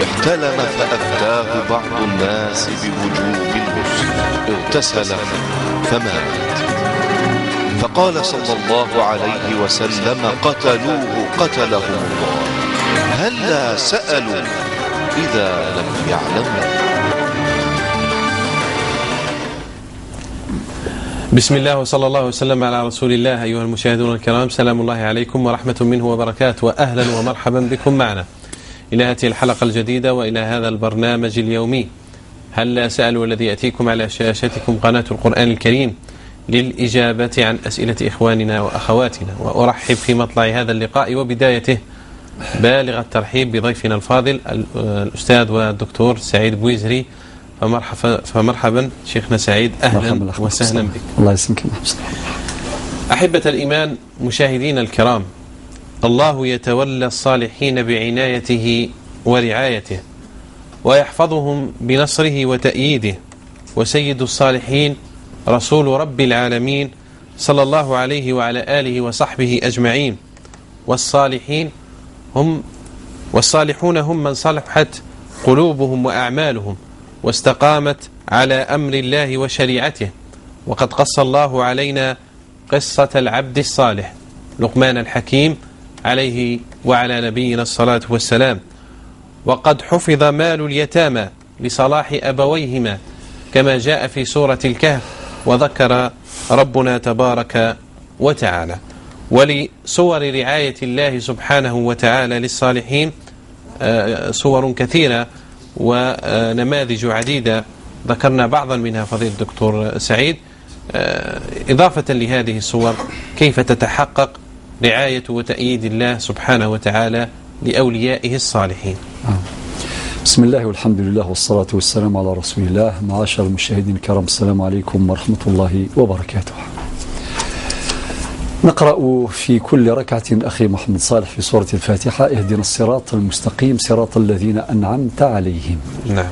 احتلم فأفتاه بعض الناس بوجوب الغسل، اغتسل فمات. فقال صلى الله عليه وسلم: قتلوه قتلهم الله، هلا سألوا إذا لم يعلموا. بسم الله وصلى الله وسلم على رسول الله. أيها المشاهدون الكرام، سلام الله عليكم ورحمة منه وبركاته، وأهلا ومرحبا بكم معنا إلى هذه الحلقة الجديدة وإلى هذا البرنامج اليومي هل سألوا، الذي يأتيكم على شاشتكم قناة القرآن الكريم للإجابة عن أسئلة إخواننا وأخواتنا. وأرحب في مطلع هذا اللقاء وبدايته بالغ الترحيب بضيفنا الفاضل الأستاذ والدكتور سعيد بويزري. فمرحبا شيخنا سعيد، أهلا وسهلا بك. الله يسلمك. أحبة الإيمان، مشاهدين الكرام، الله يتولى الصالحين بعنايته ورعايته ويحفظهم بنصره وتأييده، وسيد الصالحين رسول رب العالمين صلى الله عليه وعلى آله وصحبه أجمعين. والصالحون هم من صلحت قلوبهم وأعمالهم واستقامت على أمر الله وشريعته. وقد قص الله علينا قصة العبد الصالح لقمان الحكيم عليه وعلى نبينا الصلاة والسلام. وقد حفظ مال اليتامى لصلاح أبويهما كما جاء في سورة الكهف، وذكر ربنا تبارك وتعالى. ولصور رعاية الله سبحانه وتعالى للصالحين صور كثيرة ونماذج عديدة، ذكرنا بعضا منها فضيلة الدكتور سعيد. إضافة لهذه الصور، كيف تتحقق رعاية وتأييد الله سبحانه وتعالى لأوليائه الصالحين؟ بسم الله والحمد لله والصلاة والسلام على رسول الله. معاشر المشاهدين الكرام، السلام عليكم ورحمة الله وبركاته. نقرأ في كل ركعة أخي محمد صالح في سورة الفاتحة: اهدنا الصراط المستقيم صراط الذين أنعمت عليهم. نعم.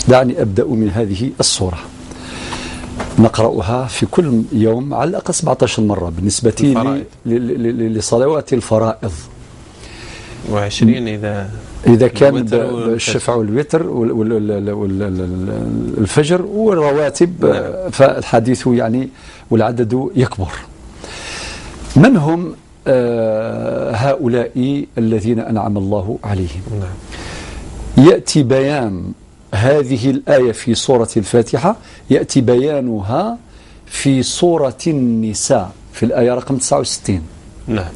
دعني أبدأ من هذه السورة. نقرأها في كل يوم على الأقل 17 مرة بالنسبة لصلوات الفرائض، و20 إذا كان بالشفع والوتر والفجر والرواتب. فالحديث يعني والعدد يكبر. من هم هؤلاء الذين أنعم الله عليهم؟ يأتي بيان هذه الآية في سورة الفاتحة، يأتي بيانها في سورة النساء في الآية رقم 69. نعم،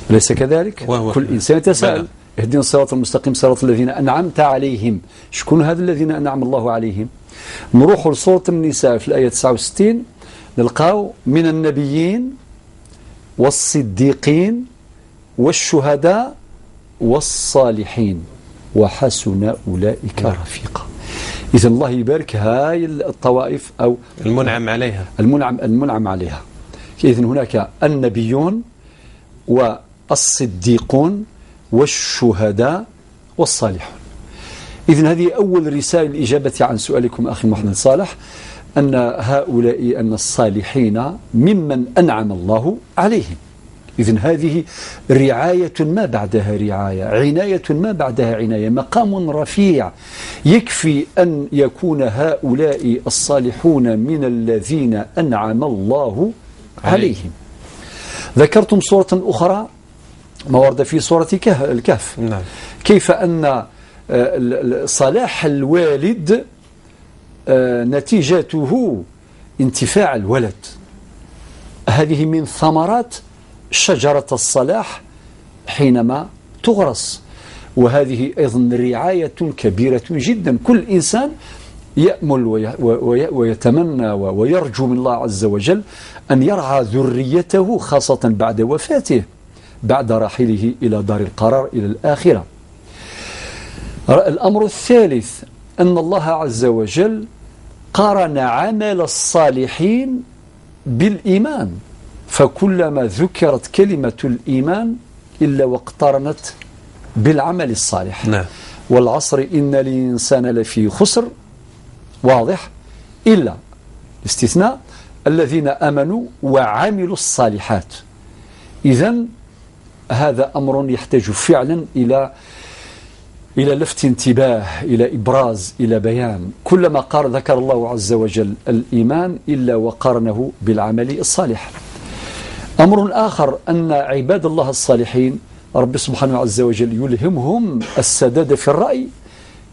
أليس كذلك؟ كل إنسان يتساءل: اهدنا الصراط المستقيم صراط الذين أنعمت عليهم. شكون هذا الذين أنعم الله عليهم؟ نروح لسورة النساء في الآية 69، نلقاو من النبيين والصديقين والشهداء والصالحين وحسن أولئك رفيقا. إذن الله يبارك هاي الطوائف أو المنعم عليها، المنعم عليها. إذن هناك النبيون والصديقون والشهداء والصالحون. إذن هذه أول رسالة الإجابة عن سؤالكم أخي محمد صالح، أن هؤلاء أن الصالحين ممن أنعم الله عليهم. إذن هذه رعاية ما بعدها رعاية، عناية ما بعدها عناية، مقام رفيع. يكفي أن يكون هؤلاء الصالحون من الذين أنعم الله عليهم. ذكرتم سورة أخرى ما ورد في سورة الكهف. نعم. كيف أن صلاح الوالد نتيجته انتفاع الولد. هذه من ثمرات شجرة الصلاح حينما تغرس، وهذه أيضا رعاية كبيرة جدا. كل إنسان يأمل ويتمنى ويرجو من الله عز وجل أن يرعى ذريته، خاصة بعد وفاته، بعد رحيله إلى دار القرار إلى الآخرة. الأمر الثالث أن الله عز وجل قارن عمل الصالحين بالإيمان، فكلما ذكرت كلمة الإيمان إلا واقترنت بالعمل الصالح. نعم. والعصر إن الإنسان لفي خسر، واضح، إلا استثناء الذين آمنوا وعملوا الصالحات. إذن هذا أمر يحتاج فعلا إلى إلى لفت انتباه، إلى إبراز، إلى بيان. كلما ذكر الله عز وجل الإيمان إلا وقارنه بالعمل الصالح. أمر آخر أن عباد الله الصالحين رب سبحانه عز وجل يلهمهم السداد في الرأي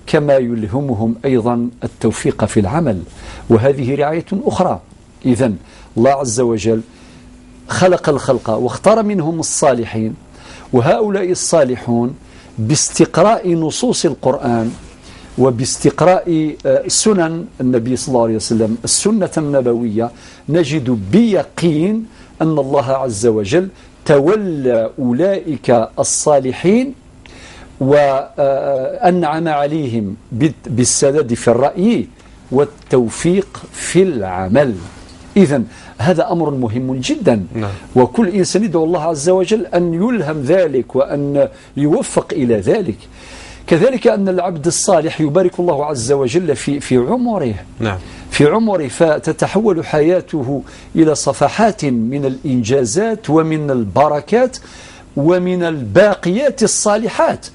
كما يلهمهم أيضا التوفيق في العمل، وهذه رعاية أخرى. إذن الله عز وجل خلق الخلق واختار منهم الصالحين، وهؤلاء الصالحون باستقراء نصوص القرآن وباستقراء سنن النبي صلى الله عليه وسلم السنة النبوية نجد بيقين أن الله عز وجل تولى أولئك الصالحين وأنعم عليهم بالسداد في الرأي والتوفيق في العمل. إذن هذا أمر مهم جدا. وكل إنسان يدعو الله عز وجل أن يلهم ذلك وأن يوفق إلى ذلك. كذلك أن العبد الصالح يبارك الله عز وجل في عمره، في عمره، فتتحول حياته إلى صفحات من الإنجازات ومن البركات ومن الباقيات الصالحات.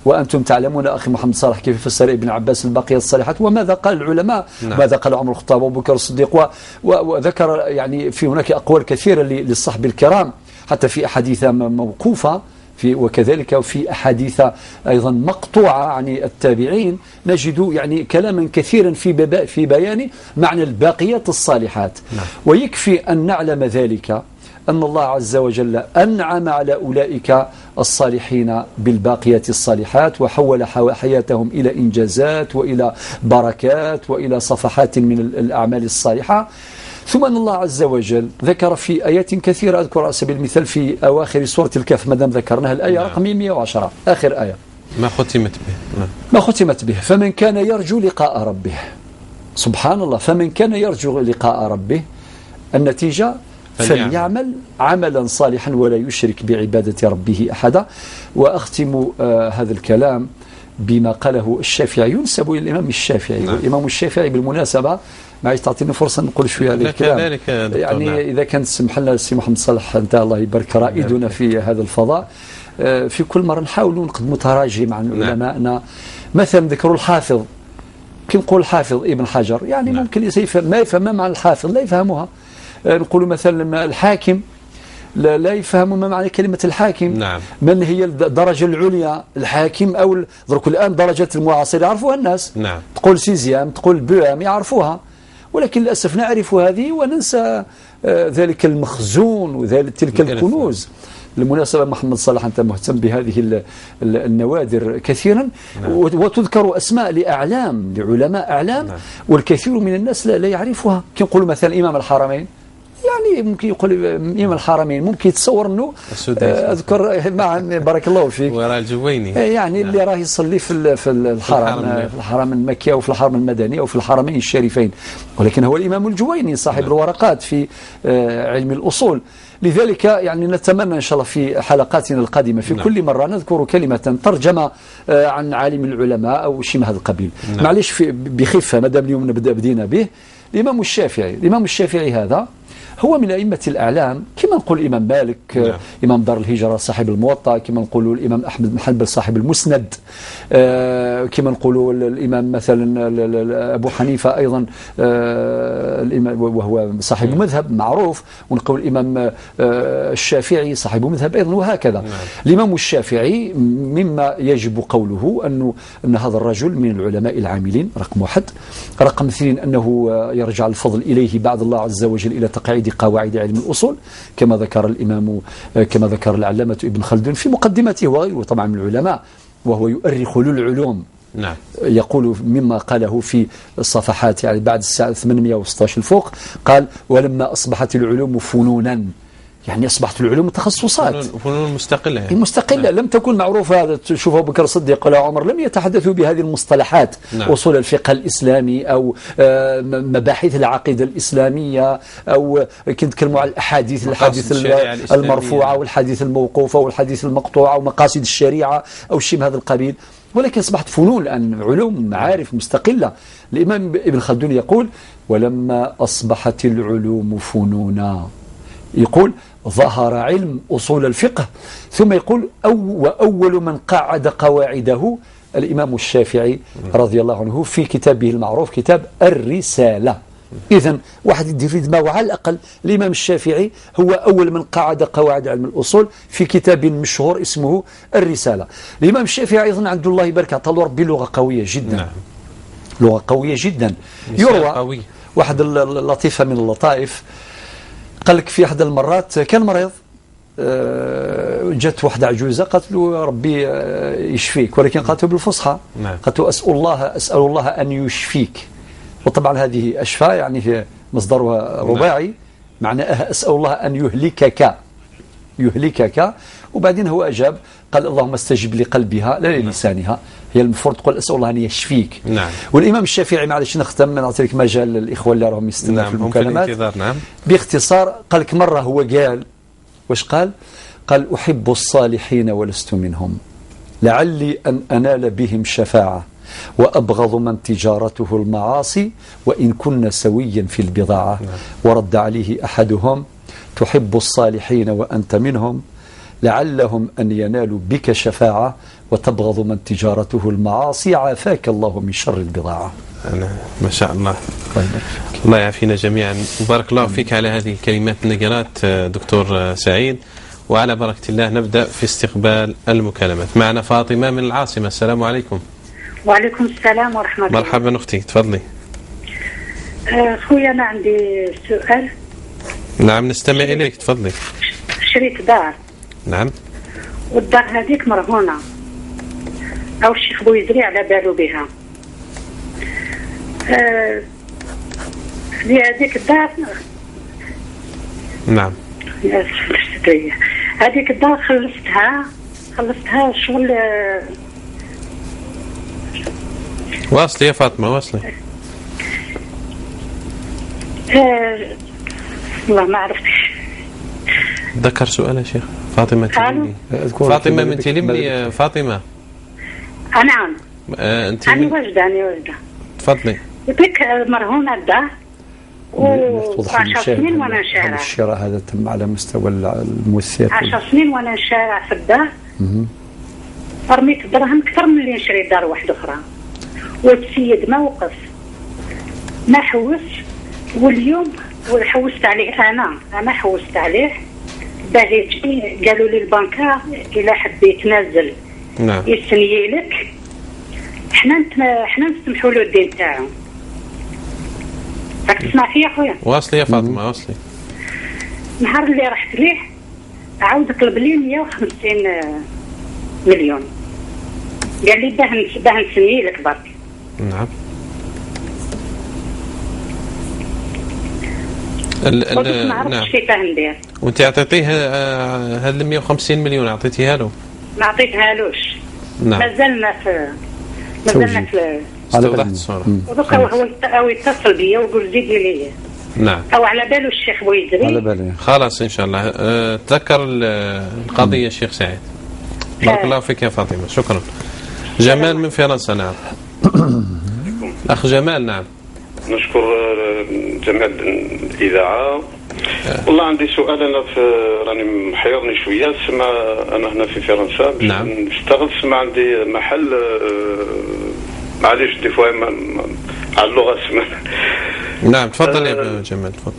وأنتم تعلمون أخي محمد صالح كيف فسر ابن عباس الباقيات الصالحات، وماذا قال العلماء، ماذا قال عمر الخطاب وأبو بكر الصديق، وذكر يعني في هناك أقوال كثيرة للصحب الكرام، حتى في أحاديث موقوفة وكذلك في أحاديث أيضا مقطوعة عن التابعين، نجد يعني كلاما كثيرا في بيان معنى الباقيات الصالحات. ويكفي أن نعلم ذلك أن الله عز وجل أنعم على أولئك الصالحين بالباقيات الصالحات، وحول حياتهم إلى إنجازات وإلى بركات وإلى صفحات من الأعمال الصالحة. ثم أن الله عز وجل ذكر في آيات كثيرة، أذكر على سبيل المثال في أواخر سورة الكهف، مادام ذكرناها الآية رقم 110 آخر آية ما ختمت به ما ختمت به فمن كان يرجو لقاء ربه. سبحان الله، فمن كان يرجو لقاء ربه، النتيجة فليعمل عملا صالحا ولا يشرك بعبادة ربه أحدا. وأختم هذا الكلام بما قاله الشافعي، ينسب إلى الإمام الشافعي. والإمام الشافعي بالمناسبة معي تعطيني فرصة نقول شوية هذا الكلام، يعني إذا كانت تسمح لنا السي محمد صالح أنت الله يبارك رائدنا في هذا الفضاء، في كل مرة نحاول نقدم تراجم عن علمائنا. مثلا ذكروا الحافظ، كي نقول الحافظ ابن حجر، يعني ممكن ما يفهم ما معنى الحافظ، لا يفهمها. نقول مثلا الحاكم، لا يفهم ما معنى كلمة الحاكم. من هي الدرجة العليا، الحاكم أو درك الآن درجة المعاصر يعرفوها الناس. تقول سيزيام، تقول بوام، يعرفوها، ولكن للأسف نعرف هذه وننسى ذلك المخزون وذلك تلك الكنوز. بالمناسبة محمد صالح أنت مهتم بهذه النوادر كثيرا، وتذكر أسماء لأعلام، لعلماء أعلام، والكثير من الناس لا يعرفها. كي نقول مثلا إمام الحرمين، يعني ممكن يقول إمام الحرمين، ممكن يتصور أنه أذكر معا بارك الله فيك وراء الجويني، يعني اللي راه يصلي في الحرم المكي أو في الحرم المدني أو في الحرمين الشريفين، ولكن هو الإمام الجويني صاحب الورقات في علم الأصول. لذلك يعني نتمنى إن شاء الله في حلقاتنا القادمة في كل مرة نذكر كلمة ترجمة عن عالم العلماء أو شيء من هذا القبيل. معليش بخفة مدام اليوم بدينا به. الإمام الشافعي هذا هو من أئمة الأعلام، كما نقول الإمام مالك إمام دار الهجرة صاحب الموطأ، كما نقول الإمام أحمد بن حنبل صاحب المسند، كما نقول الإمام مثلا أبو حنيفة أيضا الإمام وهو صاحب مذهب معروف، ونقول الإمام الشافعي صاحب مذهب أيضا، وهكذا. الإمام الشافعي مما يجب قوله أن هذا الرجل من العلماء العاملين رقم 1. رقم 2 أنه يرجع الفضل إليه بعد الله عز وجل إلى تقاعد قواعد علم الأصول، كما ذكر العلامة ابن خلدون في مقدمته، وغيره طبعا من العلماء، وهو يؤرخ للعلوم. يقول مما قاله في الصفحات يعني بعد الساعة 816 الفوق، قال: ولما أصبحت العلوم فنونا، يعني أصبحت العلوم تخصصات، فنون مستقلة، يعني مستقلة. لم تكن معروفة. هذا تشوف أبو بكر الصديق ولا عمر لم يتحدثوا بهذه المصطلحات، أصول الفقه الإسلامي أو مباحث العقيدة الإسلامية، أو كنت نتكلموا على الحديث المرفوعة والحديث الموقوفة والحديث المقطوعة ومقاصد الشريعة أو شيء من هذا القبيل، ولكن أصبحت فنون الآن، علوم معارف مستقلة. الإمام ابن خلدون يقول: ولما أصبحت العلوم فنونا، يقول: ظهر علم أصول الفقه. ثم يقول وأول من قعد قواعده الإمام الشافعي رضي الله عنه في كتابه المعروف كتاب الرسالة. إذن واحد يدير في دماغه على الأقل الإمام الشافعي هو أول من قعد قواعد علم الأصول في كتاب مشهور اسمه الرسالة. الإمام الشافعي أيضا عبد الله يبارك عطاه ربي لغة قوية جدا. نعم. لغة قوية جدا. يروى واحد اللطيفة من اللطائف، قال لك في أحد المرات كان مريض، جت واحدة عجوزة قالت له ربي يشفيك، ولكن قالته بالفصحى. نعم. قالت له أسأل الله أن يشفيك. وطبعا هذه أشفى يعني في مصدرها رباعي، معناها أسأل الله أن يهلكك. وبعدين هو أجاب قال اللهم استجب لقلبها لا للسانها، هي المفروض تقول أسأل الله أن يشفيك. نعم. والإمام الشافعي معلش نختم نعطي لك مجال الإخوة اللي راهم يستمعوا. نعم. في المكالمات. نعم. باختصار قال لك مرة هو قال واش قال أحب الصالحين ولست منهم، لعلي أن أنال بهم شفاعة، وأبغض من تجارته المعاصي وإن كن سويا في البضاعة. ورد عليه أحدهم تحب الصالحين وأنت منهم، لعلهم أن ينالوا بك شفاعة، وتبغض من تجارته المعاصي، عافاك الله من شر البضاعة. ما شاء الله. الله يعافينا جميعا. بارك الله فيك على هذه الكلمات النقرات دكتور سعيد. وعلى بركة الله نبدأ في استقبال المكالمات. معنا فاطمة من العاصمة. السلام عليكم. وعليكم السلام ورحمة الله. مرحبا أختي، تفضلي. أخويا أنا عندي سؤال. نعم نستمع إليك، تفضلي. شريت دار. نعم. والدار هذيك مرهونة، أو الشيخ بويزري على باله بها. هذيك الدار. نعم. هذيك الدار خلصتها شغل. واصلي يا فاطمة، واصلي. والله ما عرفتش. ذكر سؤال يا شيخ. فاطمة تلمي. فاطمة من تلمي. فاطمة. نعم. أنت أنا واجدة. تفضلي. ذيك مرهونة الدار و10 سنين وأنا شارع. الشراء هذا تم على مستوى الموثق. 10 سنين وأنا شارع في الدار. رميت الدرهم أكثر من اللي نشري دار واحدة أخرى، والسيد ما وقف ما حوس. واليوم حوست عليه أنا حوست عليه باه يجي. قالوا لي البنكة إلا حب يتنازل نعم يستني لك، احنا نسمحوا له الدين تاعو. راك تسمع فيا خويا؟ واصلي يا فاطمة، واصلي. نهار اللي رحت ليه عاود طلب لي 150 مليون، قال لي باه نسني لك برك. نعم. ما عرفتش كيفاه ندير. وانت اعطيتيه هاد 150 مليون اعطيتيها له؟ ما عطيتهالوش. نعم. مازلنا في على بالك الصورة. ودوكا هو يتصل بيا ويقول زيدي لي. نعم. او على باله الشيخ بويزري. على بالي. خلاص ان شاء الله. تذكر القضية الشيخ سعيد. بارك الله فيك يا فاطمة، شكرا. جمال من فرنسا. نعم. اخ جمال. نعم. نشكر جميع الإذاعة. والله عندي سؤال. أنا راني محيرني شوية. سمع أنا هنا في فرنسا. نعم. نشتغل. سمع عندي محل. معليش دي فوا على اللغة اسمه. نعم تفضل يا جمال، تفضل.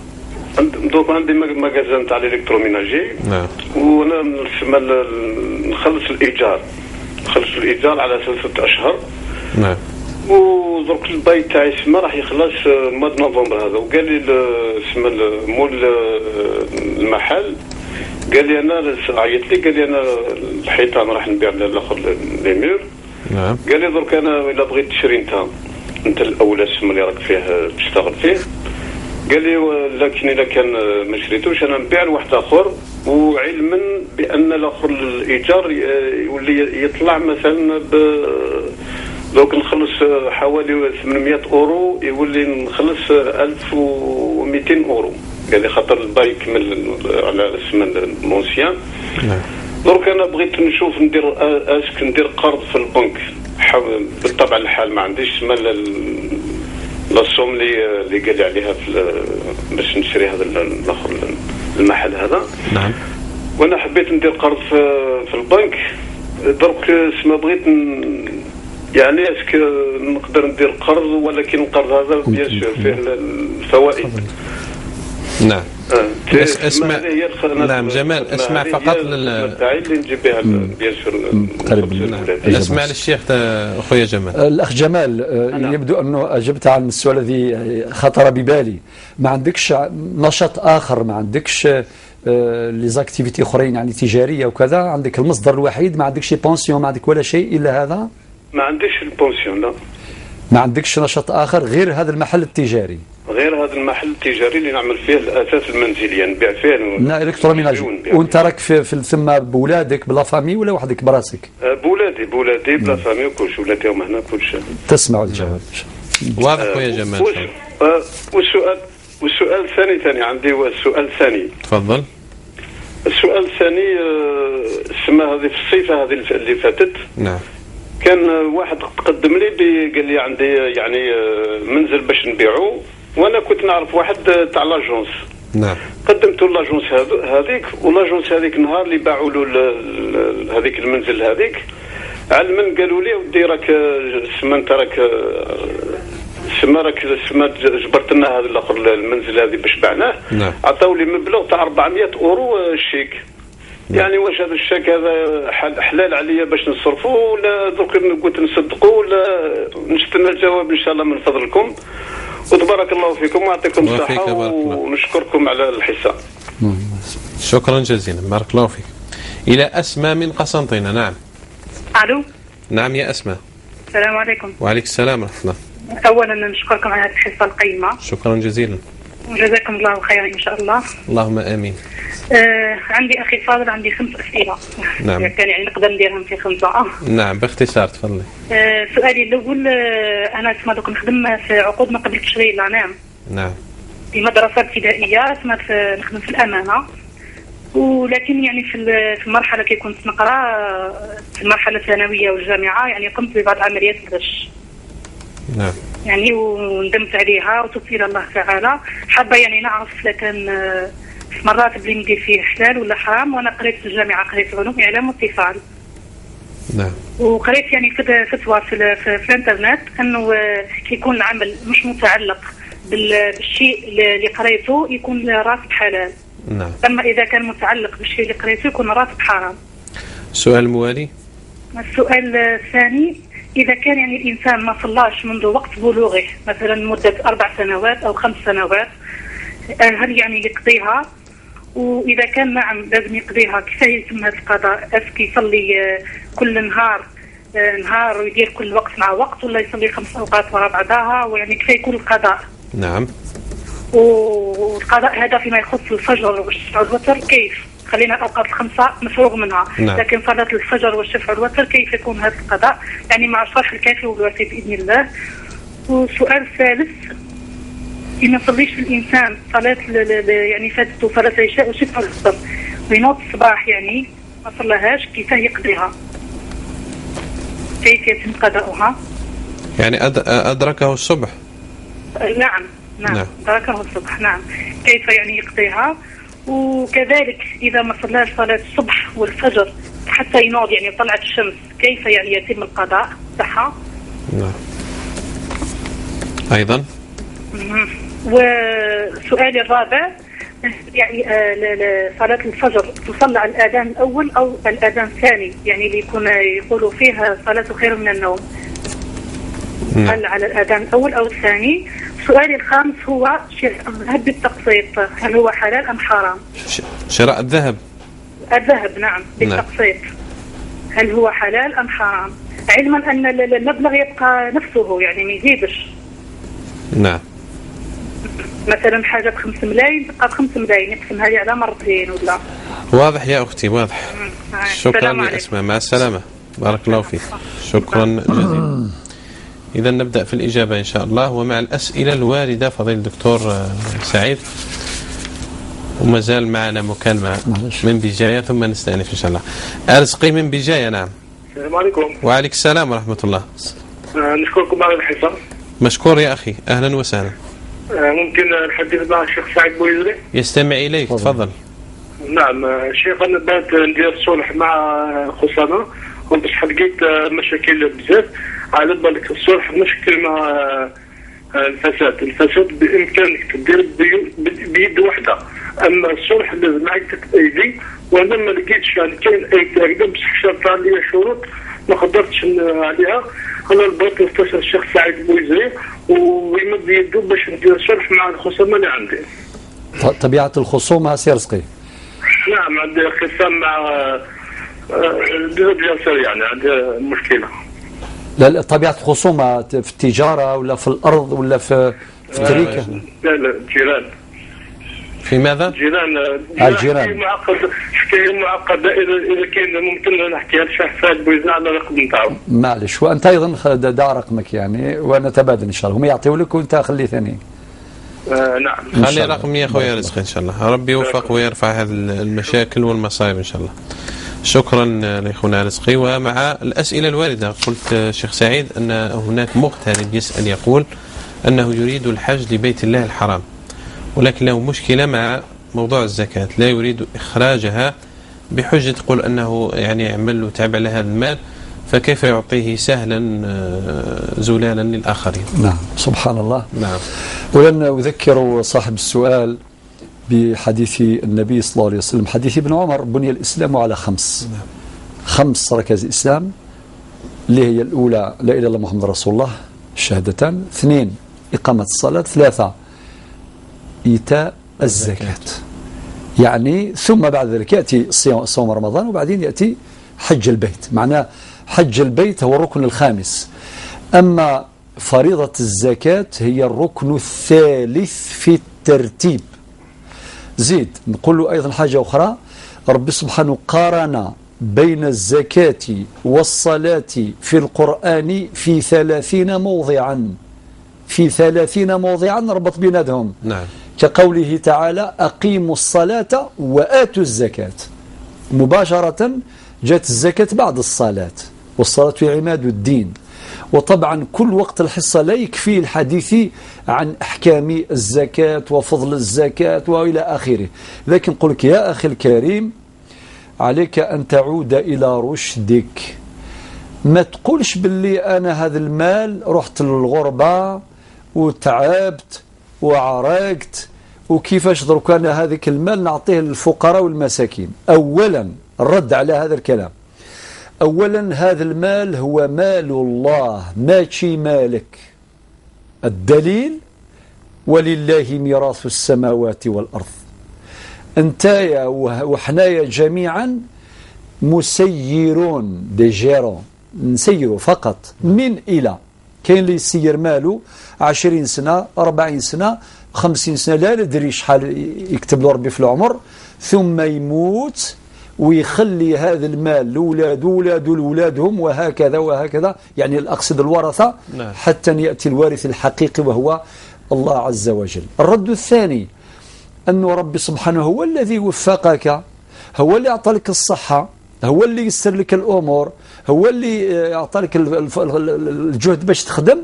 دوك عندي مغازان تاع الإلكتروميناجي. نعم. وأنا نخلص الإيجار على 3 أشهر. نعم. ودرك البيت تاعي سما راح يخلص ماد نوفمبر هذا. وقال لي سما مول المحل قال لي انا عيط لي قال لي انا الحيطان راح نبيع الاخر لي مير. نعم. قال لي درك انا الا بغيت تشري انت الاولى السما اللي راك فيه تشتغل فيه. قال لي لكن الا كان ما شريتوش انا نبيع لواحد اخر، وعلما بان الاخر الايجار يولي يطلع مثلا دوك نخلص حوالي 800 أورو، يولي نخلص 1200 أورو. قال لي خاطر الباي يكمل على اسم المونسيان. درك انا بغيت نشوف ندير قرض في البنك. بالطبع الحال ما عنديش مال لا الصوم اللي قال لي عليها باش نشري هذا الاخر المحل هذا. نعم. وانا حبيت ندير قرض في البنك. درك سما بغيت يعني اسك نقدر ندير قرض، ولكن القرض هذا بيان سور فيه الفوائد. نعم. اسمع. نعم جمال، اسمع فقط اللي نجيب بها بيان سور. اسمع للشيخ اخويا جمال. الاخ جمال، يبدو انه اجبت عن السؤال الذي خطر ببالي. ما عندكش نشاط اخر؟ ما عندكش ليزاكتيفيتي اخرين يعني تجاريه وكذا؟ عندك المصدر الوحيد؟ ما عندكش بونسيون؟ ما عندك ولا شيء الا هذا؟ ما عنديش البونسيون، لا. ما عندكش نشاط اخر غير هذا المحل التجاري؟ غير هذا المحل التجاري اللي نعمل فيه الاساس المنزلي، يعني نبيع فيه الكتروميناج. وانت راك في ثم بولادك بلا فامي ولا وحدك براسك؟ بولادي بلا فامي وكلش، ولادهم هنا كلش. تسمعوا الجواب. واضح يا جمال. والسؤال الثاني عندي، والسؤال الثاني. تفضل. السؤال الثاني سما هذه في الصيفه هذه اللي فاتت. نعم. كان واحد قدم لي قال لي عندي يعني منزل باش نبيعه، وانا كنت نعرف واحد تاع لاجونس. نعم. قدمت له لاجونس هذيك، ولاجونس هذيك نهار اللي باعوا له هذيك المنزل هذيك، علما قالوا لي ودي راك سما جبرت لنا هذا الاخر المنزل هذه باش بعناه. نعم. عطاو لي مبلغ تاع 400 اورو الشيك. يعني واش هذا الشيك هذا حلال عليا باش نصرفه، ولا درك قلت نصدقه، ولا نستنى الجواب ان شاء الله من فضلكم. وتبارك الله فيكم ويعطيكم الصحه، ونشكركم على الحصه. شكرا جزيلا، بارك الله فيك. الى اسماء من قسنطينه. نعم. الو. نعم يا اسماء. السلام عليكم. وعليك السلام ورحمه الله. اولا نشكركم على هذه الحصه القيمه. شكرا جزيلا. وجزاكم الله خيرا ان شاء الله. اللهم امين. عندي اخي فاضل، عندي 5 اسئله. نعم. كان يعني نقدر نديرهم في 5. نعم باختصار تفضلي. سؤالي الاول، انا دوك نخدم في عقود ما قبل التشغيل. نعم. نعم. في مدرسه ابتدائيه، نخدم في الامانه. ولكن يعني في المرحله كي كنت نقرا في المرحله الثانويه والجامعه، يعني قمت ببعض عمليات الغش. نعم. يعني وندمت عليها وتوبت الى الله تعالى. حابه يعني نعرف اذا كان في مرات اللي ندير فيه حلال ولا حرام. وانا قريت في الجامعه، قريت علوم اعلام واتصال. نعم. وقريت يعني فتوى في الانترنت انه يكون العمل مش متعلق بالشيء اللي قريته يكون راتب حلال. نعم. اما اذا كان متعلق بالشيء اللي قريته يكون راتب حرام. السؤال الموالي. السؤال الثاني، إذا كان يعني الإنسان ما صلاش منذ وقت بلوغه، مثلا مدة 4 سنوات أو 5 سنوات، هل يعني يقضيها؟ وإذا كان نعم لازم يقضيها، كيف يتم هذا القضاء؟ أسكي يصلي كل نهار ويدير كل وقت مع وقت، ولا يصلي 5 أوقات وراء بعضها؟ ويعني كيف يكون القضاء؟ نعم. والقضاء هذا فيما يخص الفجر والشفع والوتر كيف؟ خلينا الأوقات ال5 مفروغ منها. نعم. لكن صلاة الفجر والشفع والوتر كيف يكون هذا القضاء؟ يعني مع الشرح الكافي والوافي بإذن الله. والسؤال الثالث، إن ما يصليش الإنسان صلاة يعني فاتته صلاة العشاء وشفع والوتر وينوض الصباح يعني ما صلاهاش، كيف يقضيها؟ كيف يتم قضاؤها؟ يعني أدركه الصبح. نعم. أدركه الصبح. نعم. كيف يعني يقضيها؟ وكذلك إذا ما صلاش صلاة الصبح والفجر حتى ينوض يعني طلعت الشمس، كيف يعني يتم القضاء تاعها؟ نعم. أيضا. وسؤالي الرابع، يعني صلاة الفجر تصلى على الأذان الأول أو الأذان الثاني، يعني اللي يقولوا فيها صلاة خير من النوم. نعم. هل على الأذان الأول أو الثاني؟ سؤالي الخامس هو شراء الذهب بالتقسيط، هل هو حلال أم حرام؟ شراء الذهب. الذهب نعم بالتقسيط. هل هو حلال أم حرام؟ علما أن المبلغ يبقى نفسه يعني ما يزيدش. نعم. مثلا حاجة ب5 ملايين تبقى ب5 ملايين، يقسمها لي على مرتين ولا. واضح يا أختي واضح. شكرا يا أسماء، مع السلامة، بارك الله فيك. شكرا جزيلا. إذا نبدأ في الإجابة إن شاء الله، ومع الأسئلة الواردة فضيل الدكتور سعيد. وما زال معنا مكالمة من بجاية ثم نستأنف إن شاء الله. أرزقي من بجاية. نعم. السلام عليكم. وعليك السلام ورحمة الله. نشكركم على الحصة. مشكور يا أخي، أهلا وسهلا. ممكن الحديث مع الشيخ سعيد بويزري؟ يستمع إليك، تفضل. نعم شيخ، انا بغيت ندير صلح مع خصامه وباش حلقيت مشاكل بزاف. على بالك الصلح مشكل مع الفساد بامكانك تدير بيد واحده، اما الصلح لازم عدة ايدي، وانا ما لقيتش يعني كاين اي هكذا بصح شرط عليا شروط ما قدرتش عليها. انا بغيت نستشير الشيخ سعيد بويزري ويمد يده باش ندير صلح مع الخصومه اللي عندي. طبيعه الخصومه سي رزقي؟ نعم عندي خصام مع ديال يعني عندي مشكله. لا طبيعه الخصومه في التجاره ولا في الارض ولا في التركه؟ لا جيران. في ماذا؟ جيران. الجيران حكايه معقده. اذا كان ممكن نحكيها للشيخ سعيد بويزري على الرقم نتاعو. معلش، وانت ايضا دا رقمك يعني ونتبادل ان شاء الله، هم يعطيوا لك وانت خلي ثاني. نعم خلي رقمي يا خويا رزق ان شاء الله، ربي يوفق ويرفع هذه المشاكل والمصايب ان شاء الله. شكرا لاخونا رزقي. ومع الاسئله الوارده قلت شيخ سعيد ان هناك مغترب يسال يقول انه يريد الحج لبيت الله الحرام، ولكن له مشكله مع موضوع الزكاه، لا يريد اخراجها بحجه تقول انه يعني يعمل له تابع لهذا المال، فكيف يعطيه سهلا زلالا للآخرين؟ نعم سبحان الله. نعم. ولن أذكر صاحب السؤال بحديث النبي صلى الله عليه وسلم، حديث ابن عمر: بني الإسلام على 5. نعم. 5 ركائز الإسلام، اللي هي الأولى لا إله إلا الله محمد رسول الله، الشهادتان. 2 إقامة الصلاة. 3 إيتاء الزكاة. يعني ثم بعد ذلك يأتي صوم رمضان، وبعدين يأتي حج البيت. معناه حج البيت هو الركن الخامس، أما فريضة الزكاة هي الركن الثالث في الترتيب. زيد نقول له أيضا حاجة أخرى: رب سبحانه قارن بين الزكاة والصلاة في القرآن في 30 موضعا، في 30 موضعا ربط بينهم. نعم. كقوله تعالى: أقيموا الصلاة وآتوا الزكاة. مباشرة جاءت الزكاة بعد الصلاة، والصلاة عماد الدين. وطبعا كل وقت الحصة لا يكفي الحديث عن أحكام الزكاة وفضل الزكاة وإلى آخره، لكن قل لك يا أخي الكريم عليك أن تعود إلى رشدك. ما تقولش باللي أنا هذا المال رحت للغربة وتعبت وعرقت وكيفاش درك أنا هذاك المال نعطيه للفقراء والمساكين. أولا الرد على هذا الكلام: أولا هذا المال هو مال الله ماشي مالك. الدليل: ولله ميراث السماوات والأرض. انتايا وحنايا جميعا مسيرون دي جيرون، نسيروا فقط من إلى. كاين اللي يسير ماله 20 سنة 40 سنة 50 سنة لا ندري شحال يكتب له ربي في العمر، ثم يموت ويخلي هذا المال لأولاد ولاد لأولادهم وهكذا وهكذا، يعني الأقصد الورثة. نعم. حتى يأتي الوارث الحقيقي وهو الله عز وجل. الرد الثاني أن ربي سبحانه هو الذي وفقك، هو اللي أعطى لك الصحة، هو اللي يسر لك الأمور، هو اللي أعطى لك الجهد باش تخدم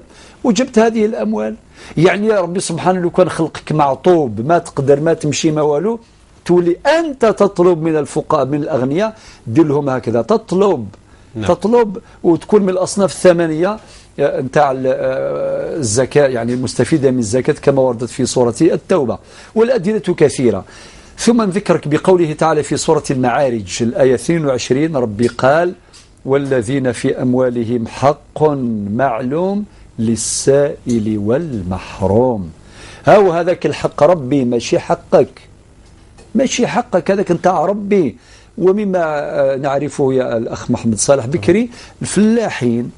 وجبت هذه الأموال. يعني يا ربي سبحانه لو كان خلقك معطوب ما تقدر ما تمشي ما والو، تولي أنت تطلب من الفقراء من الأغنياء دير لهم هكذا، تطلب. نعم. تطلب وتكون من الأصناف الثمانية نتاع الزكاة، يعني المستفيدة من الزكاة كما وردت في سورة التوبة، والأدلة كثيرة. ثم نذكرك بقوله تعالى في سورة المعارج الآية 22: ربي قال: والذين في أموالهم حق معلوم للسائل والمحروم. هاو هذاك الحق ربي ماشي حقك، ماشي حقك، هذاك نتاع ربي. ومما نعرفه يا الأخ محمد صالح بكري، الفلاحين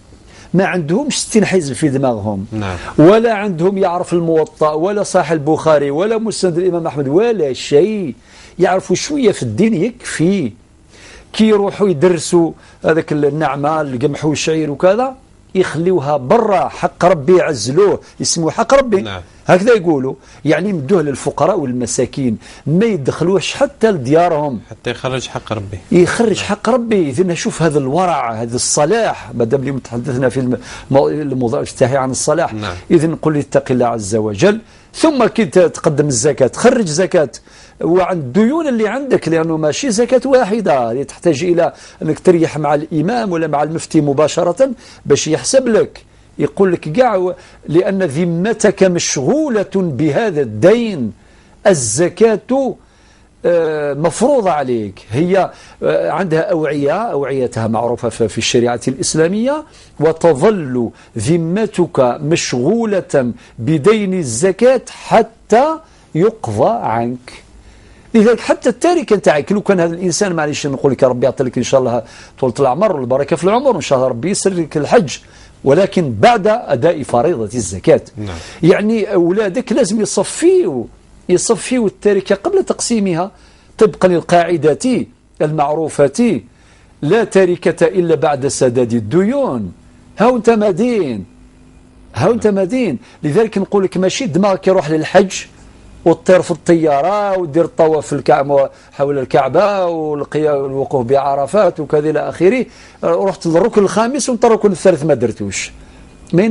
ما عندهمش 60 حزب في دماغهم. نعم. ولا عندهم يعرف الموطأ ولا صحيح البخاري ولا مسند الإمام أحمد ولا شيء، يعرفوا شوية في الدين يكفي. كي يروحوا يدرسوا هذاك النعمة القمح والشعير وكذا يخليوها برا، حق ربي يعزلوه، يسموه حق ربي. نعم. هكذا يقولوا، يعني مدوه للفقراء والمساكين، ما يدخلوش حتى لديارهم، حتى يخرج حق ربي، يخرج حق ربي. إذن نشوف هذا الورع، هذا الصلاح، ما دام اليوم تحدثنا في الموضوع الافتتاحي عن الصلاح. إذن نقول اتق الله عز وجل، ثم كي تقدم الزكاة خرج زكاة وعن الديون اللي عندك، لأنه ماشي زكاة واحدة، تحتاج إلى أنك تريح مع الإمام ولا مع المفتي مباشرة باش يحسب لك، يقول لك كاع لأن ذمتك مشغولة بهذا الدين، الزكاة مفروضة عليك، هي عندها أوعيتها معروفة في الشريعة الإسلامية، وتظل ذمتك مشغولة بدين الزكاة حتى يقضى عنك. لذلك حتى التاركة نتاعك، لو كان هذا الإنسان معليش نقول لك ربي يعطي لك إن شاء الله طولة العمر والبركة في العمر، وإن شاء الله ربي يسر لك الحج، ولكن بعد أداء فريضة الزكاة. يعني أولادك لازم يصفيوا التركة قبل تقسيمها، طبقا للقاعدة المعروفة: لا تركة إلا بعد سداد الديون. ها أنت مدين. لذلك نقول لك ماشي دماغك يروح للحج وتطير في الطيارة ودير الطواف في الكعبة حول الكعبة والوقوف بعرفات وكذا إلى آخره، رحت للركن الخامس وانت الركن الثالث ما درتوش. ما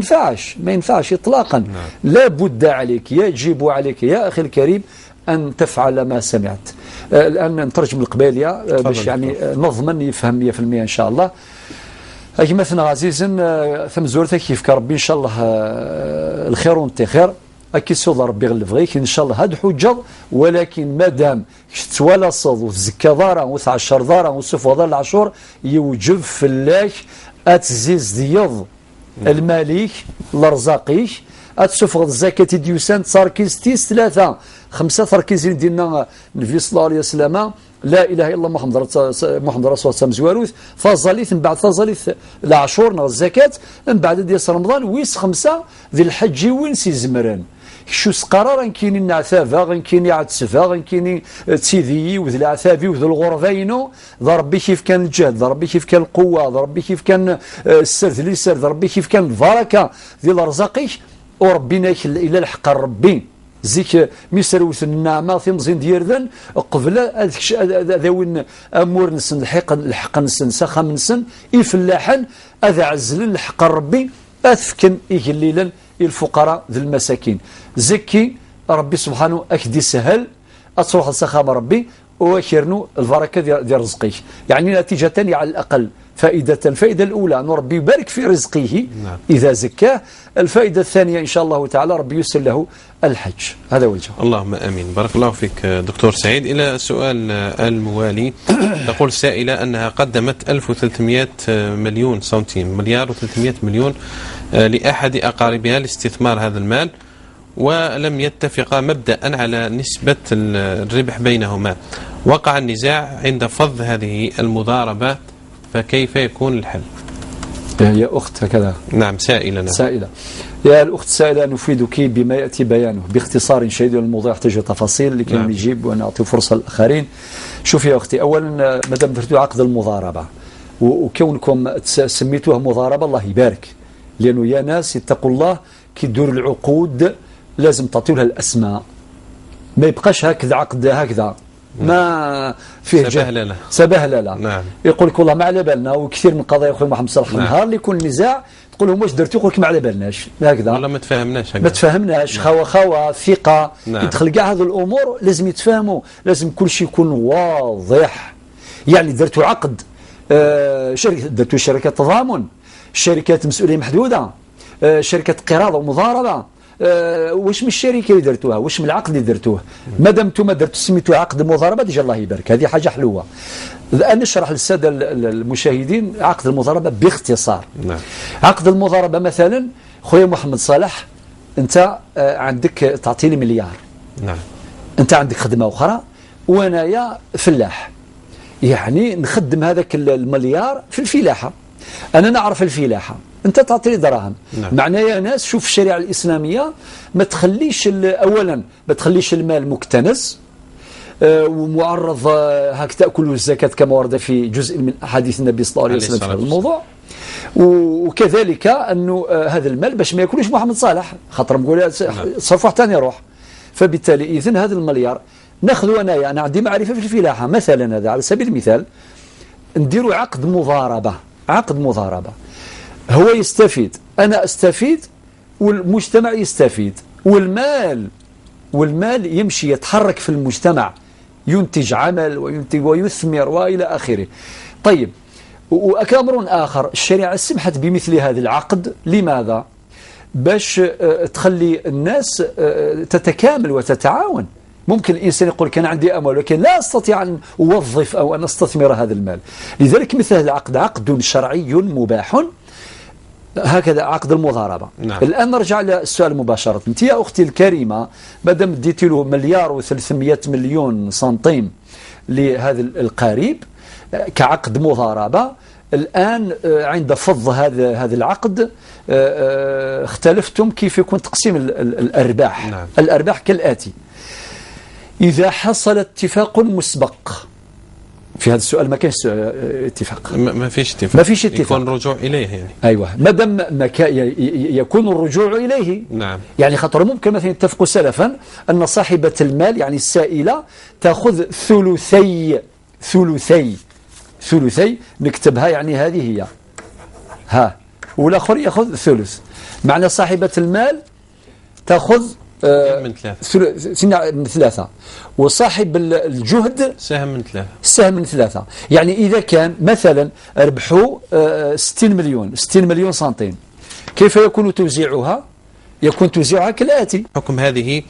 ينفعش إطلاقا. لا بد عليك، يجب عليك يا أخي الكريم أن تفعل ما سمعت. الآن نترجم القبالية باش يعني نضمن يفهم 100% إن شاء الله. أي مثلا عزيزا ثم زورتك كيف ربي إن شاء الله الخير والتخير، أكيد سوض ربي غلف غيك إن شاء الله هاد حجة، ولكن مادام تولى صد وتزكى ضارة وتعشر ضارة وتسوف ضار العشور، يوجب في الله أتزيز ديض المالك لرزاقيك، أتسوف الزكاة ديوسان تركيز 3-5 تركيزين ديالنا النبي صلى الله عليه وسلم: لا إله إلا الله محمد رسول الله مزواروث، فازاليث من بعد فازاليث العشور الزكاة من بعد ديال رمضان، ويس 5 ذي الحج وين سيزمران شو سقرار كاينين عثافة، غنكيني عتسفة، غنكيني تسيذي وذي العثافي وذي الغرفينو، ذا ربي كيف كان الجهد، ذا ربي كيف كان القوة، ذا ربي كيف كان السرد اللي سرد، ذا ربي كيف كان البركة ذي الرزاقي، وربنا إلى الحق ربي زيك ميسروث النعمة في مزين ديالذن قبل ذوين أمور نسن الحق نسن سخا نسن إفلاحا أذا عزلن الحق ربي أثفكن إجليلا الفقراء ذي المساكين. زكي ربي سبحانه أكدي سهل أتصرح السخام ربي وكيرنو البركة ديال رزقه، يعني نتيجة على الأقل الفائدة الأولى أن ربي يبارك في رزقه إذا زكاه، الفائدة الثانية إن شاء الله تعالى ربي يسر له الحج. هذا وجه. اللهم أمين. بارك الله فيك دكتور سعيد. إلى سؤال الموالي. تقول سائلة أنها قدمت 1300 مليون سنتيم، مليار و300 مليون لأحد أقاربها لاستثمار هذا المال، ولم يتفقا مبدأ على نسبة الربح بينهما. وقع النزاع عند فض هذه المضاربة، فكيف يكون الحل؟ يا أخت هكذا. نعم سائلة. يا الأخت سائلة، نفيدك بما يأتي بيانه باختصار شديد، والموضوع يحتاج تفاصيل لكي نجيب ونعطي فرصة للآخرين. شوفي يا أختي، أولا مادام درتوا عقد المضاربة وكونكم سميتوه مضاربة الله يبارك، لأنه يا ناس اتقوا الله كي تدور العقود لازم تعطيوا لها الأسماء، ما يبقاش هكذا عقد هكذا ما فيه سبهلله. نعم. يقول لك والله ما على بالنا، وكثير من قضايا اخويا محمد صالح النهار اللي يكون نزاع تقول لهم واش درتوا، يقول لك ما على بالناش هكذا، والله ما تفاهمناش ما تفاهمناش. خوا ثقه. يدخل كاع هذه الامور لازم يتفاهموا، لازم كل شيء يكون واضح. يعني درتوا عقد درتوا شركه تضامن، شركات مسؤوليه محدوده، شركه قراضه ومضاربه، واش من الشركه اللي درتوها، واش من العقد اللي درتوه. مادام انتم درتوا سميتوه عقد مضاربه ديجا الله يبارك، هذه حاجه حلوه. الان نشرح للساده المشاهدين عقد المضاربه باختصار. نعم. عقد المضاربه مثلا خويا محمد صالح، انت عندك تعطيني مليار. نعم. انت عندك خدمه اخرى وانايا فلاح، يعني نخدم هذاك المليار في الفلاحه، انا نعرف الفلاحه، انت تعطيني دراهم. نعم. معناه يا ناس شوف الشريعه الاسلاميه ما تخليش اولا ما تخليش المال مكتنز ومعرض هك تاكل الزكاه كما ورد في جزء من احاديث النبي صلى الله عليه وسلم في هذا الموضوع. وكذلك أنه هذا المال باش ما ياكلوش محمد صالح، خاطر نقول صرف واحد ثاني يروح. فبالتالي إذن هذا المليار ناخذ أنا عندي معرفة في الفلاحة مثلا، هذا على سبيل المثال، نديروا عقد مضاربة، هو يستفيد، أنا أستفيد، والمجتمع يستفيد، والمال يمشي يتحرك في المجتمع، ينتج عمل وينتج ويثمر وإلى آخره. طيب، وأمر آخر، الشريعة سمحت بمثل هذا العقد. لماذا؟ باش تخلي الناس تتكامل وتتعاون. ممكن الإنسان يقول كان عندي أموال ولكن لا أستطيع أن أوظف أو أن أستثمر هذا المال، لذلك مثل هذا العقد عقد شرعي مباح، هكذا عقد المضاربة. نعم. الآن نرجع للسؤال مباشرة. أنت يا أختي الكريمة مادام ديتي له 1,300,000,000 سنتيم لهذا القريب كعقد مضاربة، الآن عند فض هذا العقد اختلفتم كيف يكون تقسيم الأرباح. نعم. الأرباح كالآتي: إذا حصل اتفاق مسبق في هذا السؤال، ما كانش اتفاق، ما فيش اتفاق، يكون رجوع إليه يعني. أيوة، مادام يكون الرجوع إليه. نعم. يعني خاطر ممكن مثلا يتفقوا سلفا أن صاحبة المال يعني السائلة تأخذ ثلثي نكتبها، يعني هذه هي والآخر يأخذ ثلث، معنى صاحبة المال تأخذ من ثلاثة، وصاحب الجهد سهم من ثلاثة. يعني إذا كان مثلا ربحوا 60 مليون سنتيم، كيف يكون توزيعها؟ يكون توزيعها كالآتي. حكم هذه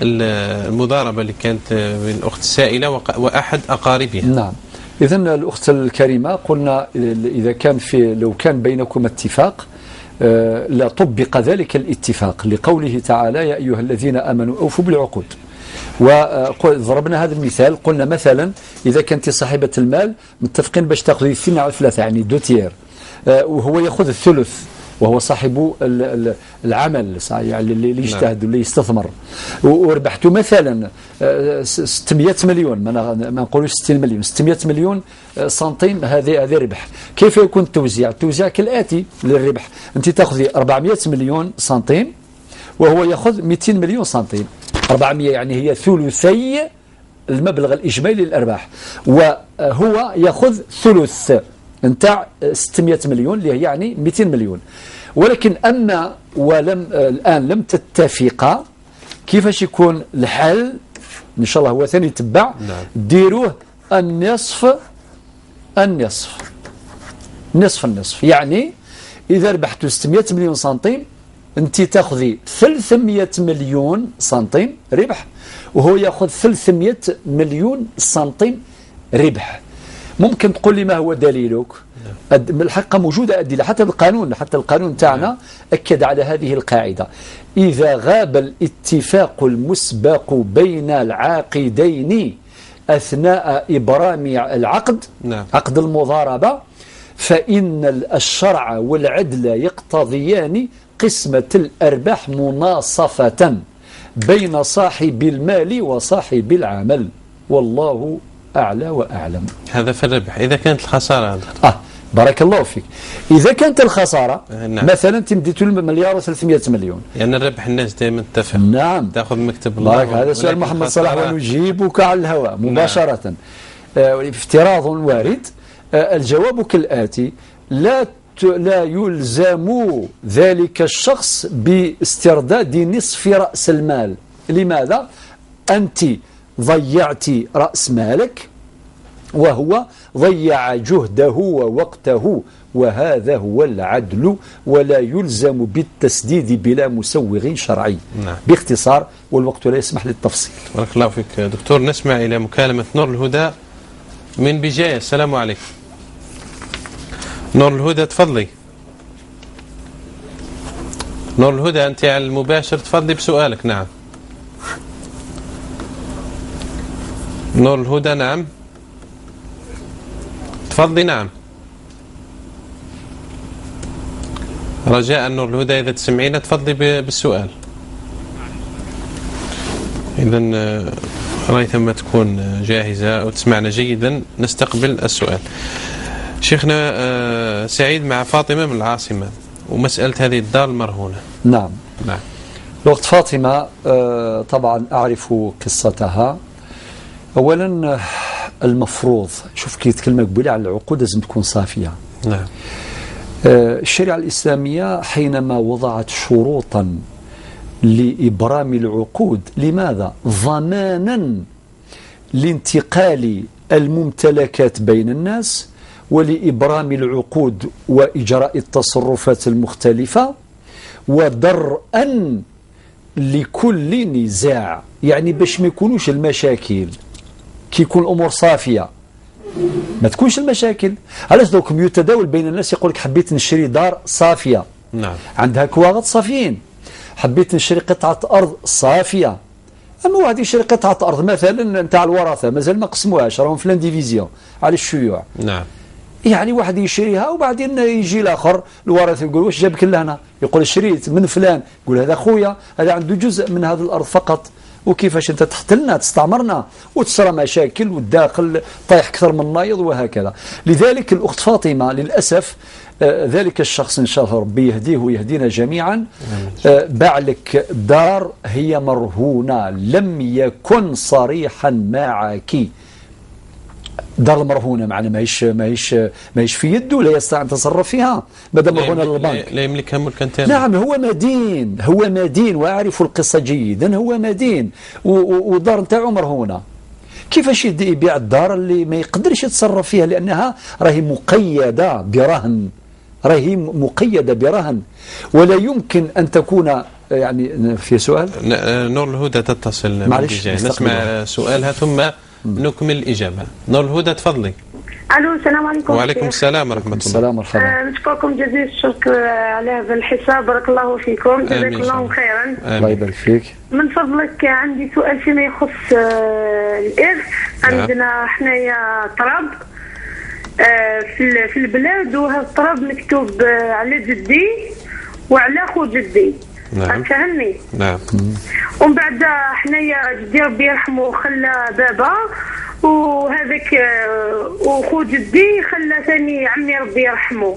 المضاربة اللي كانت بين الأخت السائلة وأحد أقاربها. نعم. إذن الأخت الكريمة قلنا إذا كان لو كان بينكم اتفاق لا طبق ذلك الاتفاق لقوله تعالى: يا أيها الذين آمنوا أوفوا بالعقود. وضربنا هذا المثال، قلنا مثلا إذا كنت صاحبة المال متفقين باش تأخذي 2 على 3، يعني 2 وهو يأخذ الثلث، وهو صاحب العمل يعني اللي يجتهد واللي يستثمر، وربحتوا مثلا 600 مليون، ما نقولوش 60 مليون، 600 مليون سنتيم، هذا ربح. كيف يكون التوزيع كالآتي للربح: أنت تأخذي 400 مليون سنتيم وهو يأخذ 200 مليون سنتيم. 400 يعني هي ثلثي المبلغ الإجمالي للأرباح، وهو يأخذ ثلث نتاع 600 مليون اللي هي يعني 200 مليون. ولكن أما الآن لم تتفقا، كيفاش يكون الحل؟ إن شاء الله هو ثاني يتبع. نعم. ديروه النصف، يعني إذا ربحتوا 600 مليون سنتيم أنت تأخذي 300 مليون سنتيم ربح، وهو يأخذ 300 مليون سنتيم ربح. ممكن تقول لي ما هو دليلك؟ الحقيقة موجودة أدلة، حتى القانون تاعنا أكد على هذه القاعدة: إذا غاب الاتفاق المسبق بين العاقدين أثناء إبرام العقد، نعم. عقد المضاربة، فإن الشرع والعدل يقتضيان قسمة الأرباح مناصفة بين صاحب المال وصاحب العمل، والله أعلى وأعلم. هذا في الربح. إذا كانت الخسارة بارك الله فيك، إذا كانت الخسارة نعم. مثلا تمديتوا 1,300,000,000 يعني الربح الناس دائما تتفق. نعم. تأخذ مكتب الله. هذا سؤال محمد صلاح ونجيبك على الهواء مباشرة. نعم. افتراض وارد. الجواب كالآتي: لا يلزم ذلك الشخص باسترداد نصف رأس المال. لماذا؟ أنت ضيعت رأس مالك وهو ضيع جهده ووقته، وهذا هو العدل، ولا يلزم بالتسديد بلا مسوغ شرعي. نعم. باختصار، والوقت لا يسمح للتفصيل. بارك الله فيك دكتور. نسمع إلى مكالمة نور الهدى من بجاية. السلام عليكم نور الهدى، تفضلي. نور الهدى أنت على المباشر، تفضلي بسؤالك. نعم نور الهدى. نعم تفضلي. نعم رجاء نور الهدى إذا تسمعين تفضلي بالسؤال. إذن ريثما تكون جاهزة وتسمعنا جيدا نستقبل السؤال. شيخنا سعيد مع فاطمة من العاصمة ومسألة هذه الدار المرهونة. نعم. نعم. الوقت فاطمة طبعا أعرف قصتها. أولا المفروض شوف كي يتكلم قبل على العقود لازم تكون صافية. نعم. الشريعة الإسلامية حينما وضعت شروطا لإبرام العقود، لماذا؟ ضمانا لانتقال الممتلكات بين الناس ولإبرام العقود وإجراء التصرفات المختلفة ودرءا لكل نزاع، يعني باش ما يكونوش المشاكل كي يكون الأمور صافية ما تكونش المشاكل. علاش دوكم يتداول بين الناس يقول لك حبيت نشري دار صافية نعم. عندها كواغط صافيين، حبيت نشري قطعة أرض صافية. أما واحد يشري قطعة أرض مثلا نتاع الورثة مازال ما قسموهاش راهم في الانديفيزيون على الشيوع، نعم. يعني واحد يشريها وبعدين يجي الآخر الورثة يقول واش جابك لهنا؟ يقول شريت من فلان، يقول هذا خويا هذا عنده جزء من هذه الأرض فقط، وكيفاش انت تحتلنا تستعمرنا وتصرى مشاكل والداخل طايح اكثر من نايض وهكذا. لذلك الاخت فاطمه للاسف ذلك الشخص ان شاء الله ربي يهديه ويهدينا جميعا باع لك دار هي مرهونه، لم يكن صريحا معك. دار المرهونه معنا ماهيش في يده، لا يستطيع ان يتصرف فيها مادام مرهونه للبنك، لا يملكها ملكا تاما. نعم هو مدين واعرف القصه جيدا، هو مدين والدار نتاعو مرهونه. كيفاش يبيع الدار اللي ما يقدرش يتصرف فيها لانها راهي مقيده برهن ولا يمكن ان تكون. يعني في سؤال نور الهدى تتصل، معلش نسمع سؤالها ثم نكمل الإجابة. نور الهدى تفضلي. الو السلام عليكم. وعليكم السلام ورحمة الله. السلام مرحبا. نشكركم جزيل الشكر على هذا الحساب، بارك الله فيكم، جزاك الله خيرا. الله يبارك فيك. من فضلك عندي سؤال فيما يخص الإرث. عندنا حنايا طراب في البلاد، وهذا الطراب مكتوب على جدي وعلى خو جدي. نعم. فهمني؟ نعم. ومن بعد حنايا جدي ربي يرحمه خلى بابا، وهذاك وخو جدي خلى ثاني عمي ربي يرحمه.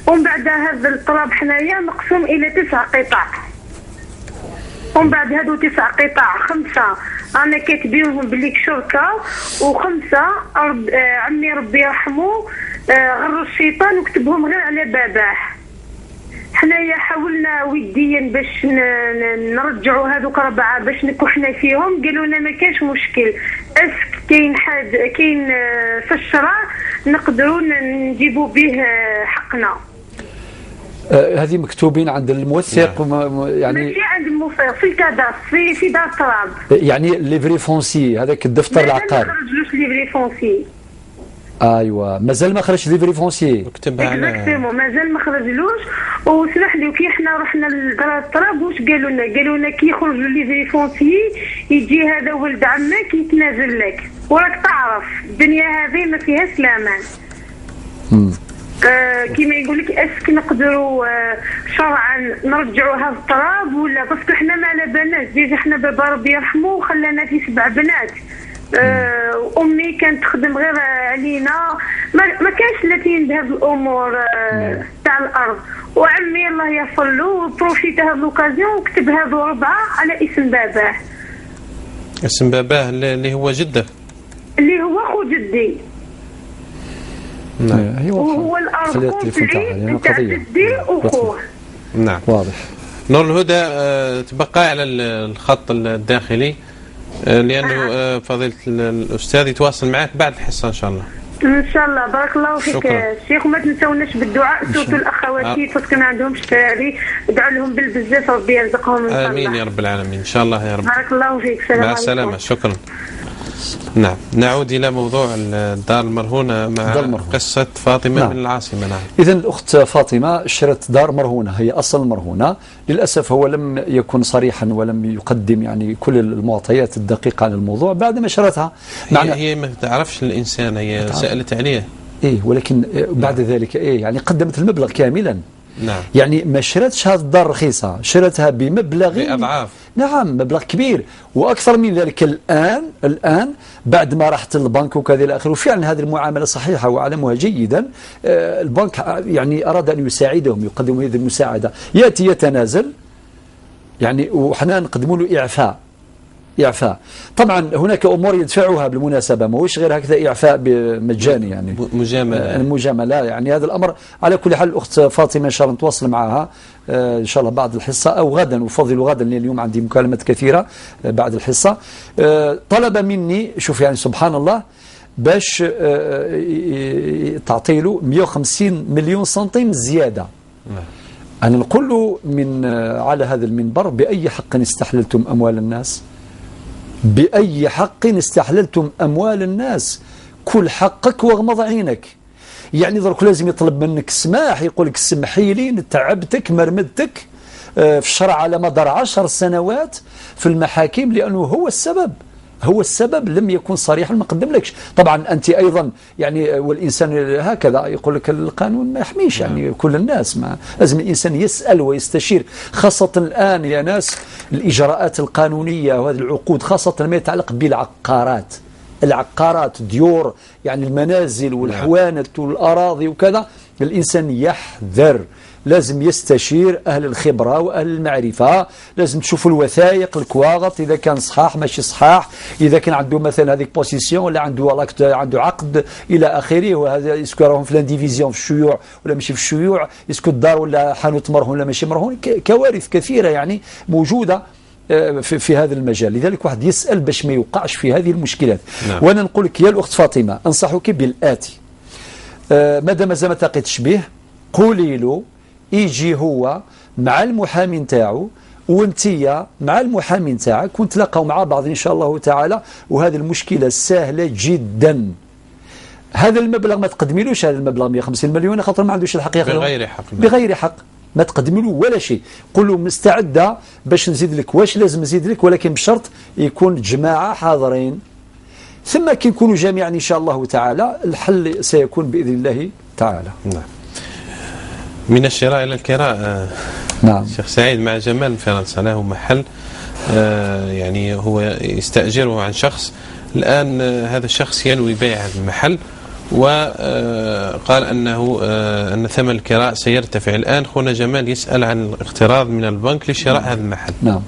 ومن بعد هذا الطراب حنايا مقسوم الى 9 قطع. ومن بعد هذو 9 قطع 5 انا كاتبينهم بليك شركه، و5 عمي ربي يرحمه غر الشيطان وكتبهم غير على باباه. حنايا حاولنا وديا باش نرجعوا هذوك 4 باش نكحنا فيهم، قالوا لنا ما كاينش مشكل، اسك كاين في الشرع نقدروا نجيبوا به حقنا. هذه مكتوبين عند الموثق يعني ماشي عند الموثق، في الكاداس في دار التراب، يعني ليفري فونسي هذاك الدفتر العقاري. ما خرجلوش ليفري فونسي. ايوه مازال ما خرجش ليفري فونسي. كتبها على مازال ما خرجلوش. وسمح لي كي حنا رحنا لدار الطراب واش قالوا لنا كي يخرج ليفري فونسي يجي هذا ولد عمك يتنازل لك، وراك تعرف الدنيا هذه ما فيهاش الامان. كيما يقول لك اسك نقدروا شرعا نرجعوا هذا الطراب ولا؟ باسكو حنا ما على بالناش، ديجا حنا بابا ربي يرحمه خلانا في 7 بنات. امي كانت تخدم غير علينا، ما كانش لاتين بهذه الامور تاع الارض. وعمي الله يغفر له بروفيت هذه لوكازيون وكتب هذو 4 على اسم باباه. اسم باباه اللي هو جده، اللي هو خو جدي. نعم. وهو الارض كومبليت تاع جدي وخوه. نعم واضح. نور الهدى تبقى على الخط الداخلي لأنه فضيلة الأستاذ يتواصل معك بعد الحصة إن شاء الله. إن شاء الله. بارك الله فيك الشيخ، وما تنسوناش بالدعاء سورتو الأخواتي باسكو ما عندهمش تاري، ادعوا لهم بالبزاف ربي يرزقهم إن شاء الله. آمين يا رب العالمين إن شاء الله يا رب. بارك الله فيك. سلام عليكم. مع السلامة. شكرا. نعم نعود إلى موضوع الدار المرهونة مع قصة فاطمة. نعم. من العاصمة. نعم. إذا الأخت فاطمة اشترت دار مرهونة، هي أصل مرهونة. للأسف هو لم يكن صريحا ولم يقدم يعني كل المعطيات الدقيقة عن الموضوع بعد ما شرتها. هي ما تعرفش الإنسان، هي سألت عليه. إيه ولكن بعد ذلك إيه يعني قدمت المبلغ كاملا. نعم. يعني ما شرتش هذه الدار رخيصة، شرتها بمبلغ نعم مبلغ كبير. وأكثر من ذلك الآن بعد ما رحت البنك وكذا إلى آخره، وفعلا هذه المعاملة صحيحة وأعلمها جيدا. البنك يعني أراد أن يساعدهم، يقدم هذه المساعدة، يأتي يتنازل يعني، وحنا نقدم له إعفاء. طبعا هناك أمور يدفعها بالمناسبة، ما هوش غير هكذا إعفاء مجاني يعني مجاملة يعني. هذا الأمر على كل حال الأخت فاطمة إن شاء الله نتواصل معها إن شاء الله بعد الحصة أو غدا، وفضل غدا لأن اليوم عندي مكالمات كثيرة بعد الحصة. طلب مني، شوف يعني سبحان الله، باش تعطي له 150 مليون سنتيم زيادة. أنا نقول له من على هذا المنبر: بأي حق استحللتم أموال الناس؟ بأي حق استحللتم أموال الناس؟ كل حقك واغمض عينك. يعني ذلك لازم يطلب منك السماح، يقول لك سمحي لي تعبتك مرمدتك في الشرع على مدار 10 سنوات في المحاكم، لأنه هو السبب لم يكن صريحا، ما قدملكش. طبعا أنت أيضا يعني، والإنسان هكذا يقول لك القانون ما يحميش يعني كل الناس، ما لازم الإنسان يسأل ويستشير، خاصة الآن يا ناس الإجراءات القانونية وهذه العقود، خاصة ما يتعلق العقارات ديور يعني المنازل والحوانت والأراضي وكذا. الإنسان يحذر، لازم يستشير أهل الخبرة وأهل المعرفة، لازم تشوف الوثائق الكواغط إذا كان صحاح ماشي صحاح، إذا كان عنده مثلا هذيك بوسيسيون ولا عنده عقد إلى آخره، وهذا يسكو راهم في الانديفيزيون في الشيوع ولا ماشي في الشيوع، يسكو الدار ولا حانوت مرهون ولا ماشي مرهون. كوارث كثيرة يعني موجودة في هذا المجال. لذلك واحد يسأل باش ما يوقعش في هذه المشكلات. وأنا نقول لك يا الأخت فاطمة، أنصحك بالآتي: مادام ما تلقيتش به، قولي له يجي هو مع المحامي نتاعو وانتيا مع المحامي نتاعك، ونتلاقاو مع بعض إن شاء الله تعالى، وهذه المشكلة سهلة جدا. هذا المبلغ ما تقدميلوش، هذا المبلغ 150 مليون، خاطر ما عندوش الحق ياخذه بغير حق، ما تقدمي له ولا شيء. قل له مستعدة باش نزيد لك، واش لازم نزيد لك، ولكن بشرط يكون جماعة حاضرين. ثم كي نكونوا جميعا إن شاء الله تعالى الحل سيكون بإذن الله تعالى. نعم. من الشراء إلى الكراء. نعم. شيخ سعيد مع جمال فرنسا له محل يعني هو يستأجره عن شخص. الآن هذا الشخص ينوي بيع هذا المحل، وقال أن ثمن الكراء سيرتفع. الآن خونا جمال يسأل عن الاقتراض من البنك لشراء هذا المحل. نعم.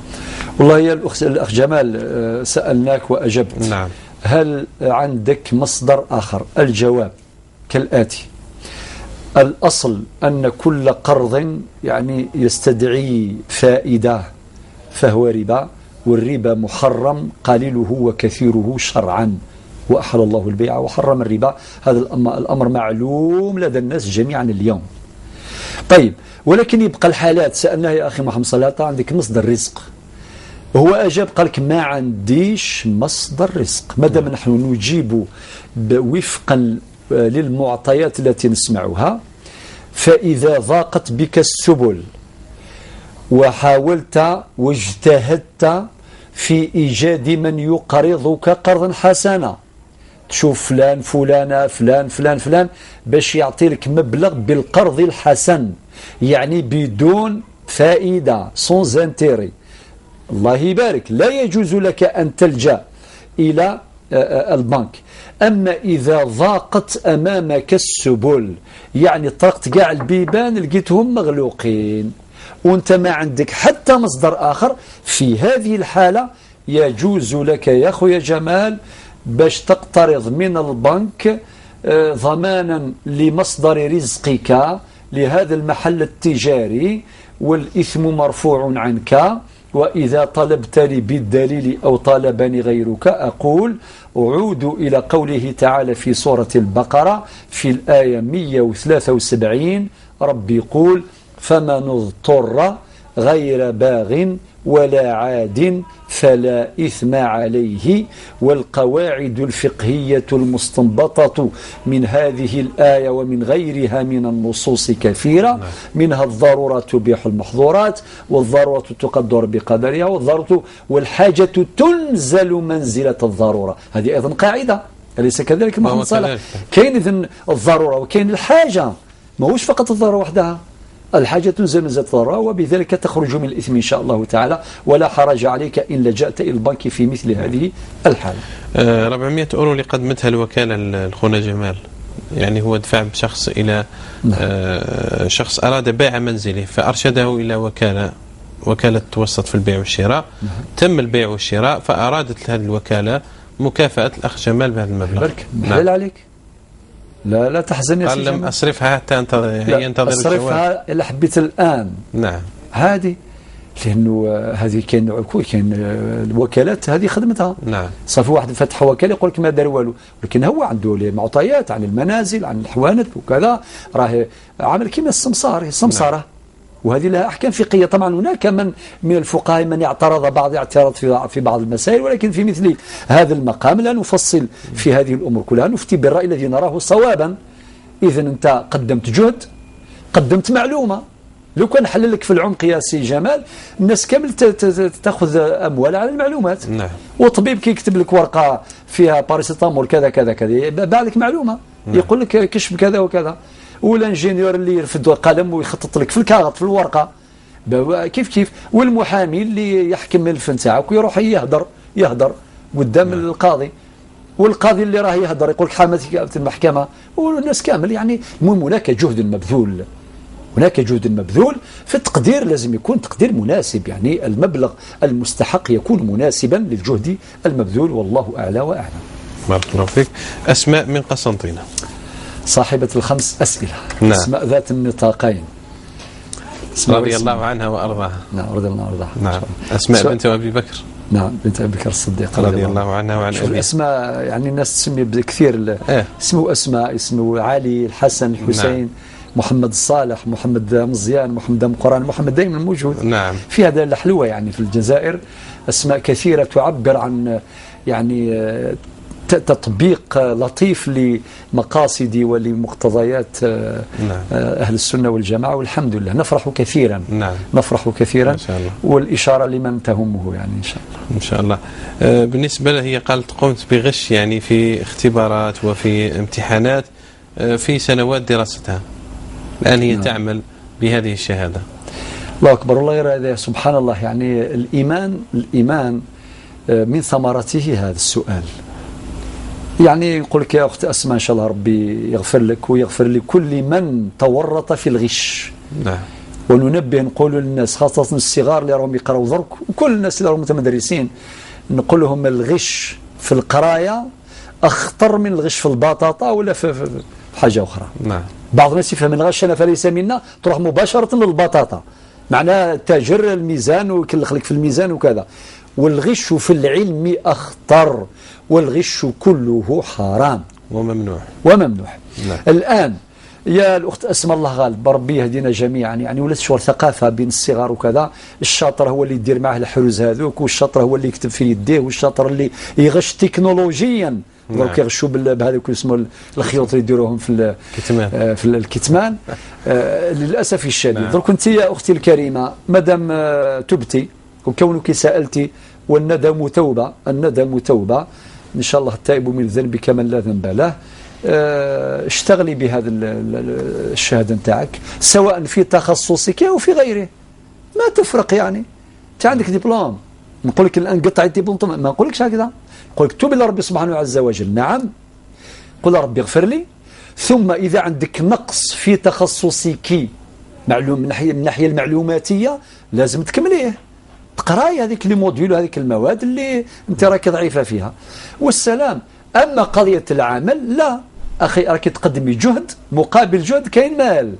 والله يا الأخ جمال سألناك وأجبت. نعم. هل عندك مصدر آخر؟ الجواب كالآتي: الأصل أن كل قرض يعني يستدعي فائدة فهو ربا، والربا محرم قليله وكثيره شرعا، وأحل الله البيع وحرم الربا. هذا الأمر معلوم لدى الناس جميعا اليوم. طيب، ولكن يبقى الحالات. سألناه يا أخي محمد صلاة: عندك مصدر رزق؟ هو أجاب قال لك: ما عنديش مصدر رزق. مادام نحن نجيب وفقا للمعطيات التي نسمعها، فإذا ضاقت بك السبل وحاولت واجتهدت في إيجاد من يقرضك قرضا حسنا، تشوف فلان باش يعطي لك مبلغ بالقرض الحسن، يعني بدون فائدة سونز انتيري، الله يبارك، لا يجوز لك أن تلجأ إلى البنك. أما إذا ضاقت أمامك السبل، يعني طرقت كاع البيبان لقيتهم مغلوقين وانت ما عندك حتى مصدر آخر، في هذه الحالة يجوز لك يا أخويا جمال باش تقترض من البنك ضمانا لمصدر رزقك لهذا المحل التجاري، والإثم مرفوع عنك. وإذا طلبتني بالدليل أو طالبني غيرك، أقول أعود إلى قوله تعالى في سورة البقرة في الآية 173: ربي يقول: فمن اضطر غير باغ ولا عاد فلا إثم عليه. والقواعد الفقهية المستنبطة من هذه الآية ومن غيرها من النصوص كثيرة، منها الضرورة تبيح المحظورات، والضرورة تقدر بقدرها، والضرورة والحاجة تنزل منزلة الضرورة. هذه أيضا قاعدة، أليس كذلك محمد صالح؟ كاين إذن الضرورة وكاين الحاجة، ما هوش فقط الضرورة وحدها. الحاجة تنزل نزلة الضراء، وبذلك تخرج من الإثم إن شاء الله تعالى، ولا حرج عليك إن لجأت إلى البنك في مثل هذه الحالة. 400 أورو اللي قدمتها الوكالة لخونا جمال، يعني هو دفع بشخص إلى شخص أراد بيع منزله فأرشده إلى وكالة توسط في البيع والشراء. تم البيع والشراء، فأرادت هذه الوكالة مكافأة الأخ جمال بهذا المبلغ. برك محلل عليك، لا تحزن يا قال سيدي. لم أصرفها حتى ينتظر الجواب. أصرفها إلا حبيت الآن. نعم. هذه لأنه هذه كاين الوكالات هذه خدمتها. نعم. صافي واحد فتح وكالة يقول لك ما دار والو، ولكن هو عنده معطيات عن المنازل، عن الحوانت وكذا، راه عمل كما السمسارة. نعم. وهذه لها أحكام فقهية. طبعا هناك من الفقهاء من اعترض في بعض المسائل، ولكن في مثل هذا المقام لا نفصل في هذه الأمور كلها، نفتي بالرأي الذي نراه صوابا. إذن أنت قدمت جهد، قدمت معلومة. لو كان حل لك في العمق يا سي جمال، الناس كامل تأخذ أموال على المعلومات. نعم. وطبيب كي يكتب لك ورقة فيها باراسيتامول كذا كذا كذا، باع لك معلومة. نعم. يقول لك كشف كذا وكذا. ولا انجينيور اللي يرفد قلم ويخطط لك في الكاغط في الورقة كيف. والمحامي اللي يحكم الفن تاعك ويروح يهدر قدام القاضي، والقاضي اللي راه يهدر يقول لك حامتك المحكمة، والناس كامل. يعني المهم هناك جهد مبذول في التقدير، لازم يكون تقدير مناسب، يعني المبلغ المستحق يكون مناسبا للجهد المبذول، والله أعلى وأعلم. بارك الله فيك. أسماء من قسنطينة، صاحبة 5 أسئلة. نعم. أسماء ذات النطاقين رضي الله عنها وأرضاها. نعم رضي الله عنها. نعم. أسماء بنت أبي بكر. نعم بنت أبي بكر الصديق رضي الله عنها وعن أبيها. الأسماء يعني الناس تسمي بكثير. اسمه أسماء، اسمه علي، الحسن، الحسين. نعم. محمد الصالح، محمد مزيان، محمد القرآن، محمد دائما موجود. نعم. في هذا الحلوة يعني في الجزائر أسماء كثيرة تعبر عن يعني تطبيق لطيف لمقاصد ولمقتضيات أهل السنة والجماعة، والحمد لله نفرح كثيرا. نعم. نفرح كثيرا إن شاء الله. والإشارة لمن تهمه يعني إن شاء الله. إن شاء الله. بالنسبة له، هي قالت قمت بغش يعني في اختبارات وفي امتحانات في سنوات دراستها، الآن هي تعمل بهذه الشهادة. الله أكبر. الله يرى سبحان الله. يعني الإيمان من ثمرته هذا السؤال. يعني نقول لك يا أخت أسماء إن شاء الله ربي يغفر لك ويغفر لكل من تورط في الغش. نعم. وننبه نقول للناس خاصة الصغار اللي راهم يقراوا درك، وكل الناس اللي راهم متمدرسين، نقول لهم الغش في القراية أخطر من الغش في البطاطا ولا في حاجة أخرى. نعم. بعض الناس يفهم الغش فليس منا، تروح مباشرة للبطاطا، معناه تاجر الميزان ويكلخ لك في الميزان وكذا. والغش في العلم أخطر، والغش كله حرام وممنوع. نعم. الآن يا الأخت أسماء الله غالب ربي يهدينا جميعا، يعني ولات شغل ثقافة بين الصغار وكذا. الشاطر هو اللي يدير معه الحروز هذوك، والشاطر هو اللي يكتب في يديه، والشاطر اللي يغش تكنولوجيا. نعم. يغشوا بهذوك اسمه الخيوط اللي يديروهم في الكتمان. للأسف الشديد. نعم. درك أنت يا أختي الكريمة مادام تبتي وكونك سألتي، والندم توبة، الندم توبة إن شاء الله. التائب من الذنب كمن لا ذنب له. اشتغلي بهذا الشهادة نتاعك، سواء في تخصصك أو في غيره، ما تفرق. يعني أنت عندك دبلوم، نقول لك الآن قطع الدبلوم، ما نقول لكش هكذا، نقول لك توب إلى ربي سبحانه عز وجل. نعم. قل ربي اغفر لي. ثم إذا عندك نقص في تخصصك معلوم من الناحية المعلوماتية، لازم تكمليه، تقراي هذيك لي موديول، هذيك المواد اللي انت راك ضعيفه فيها، والسلام. اما قضيه العمل لا اخي، راك تقدمي جهد مقابل جهد كاين مال.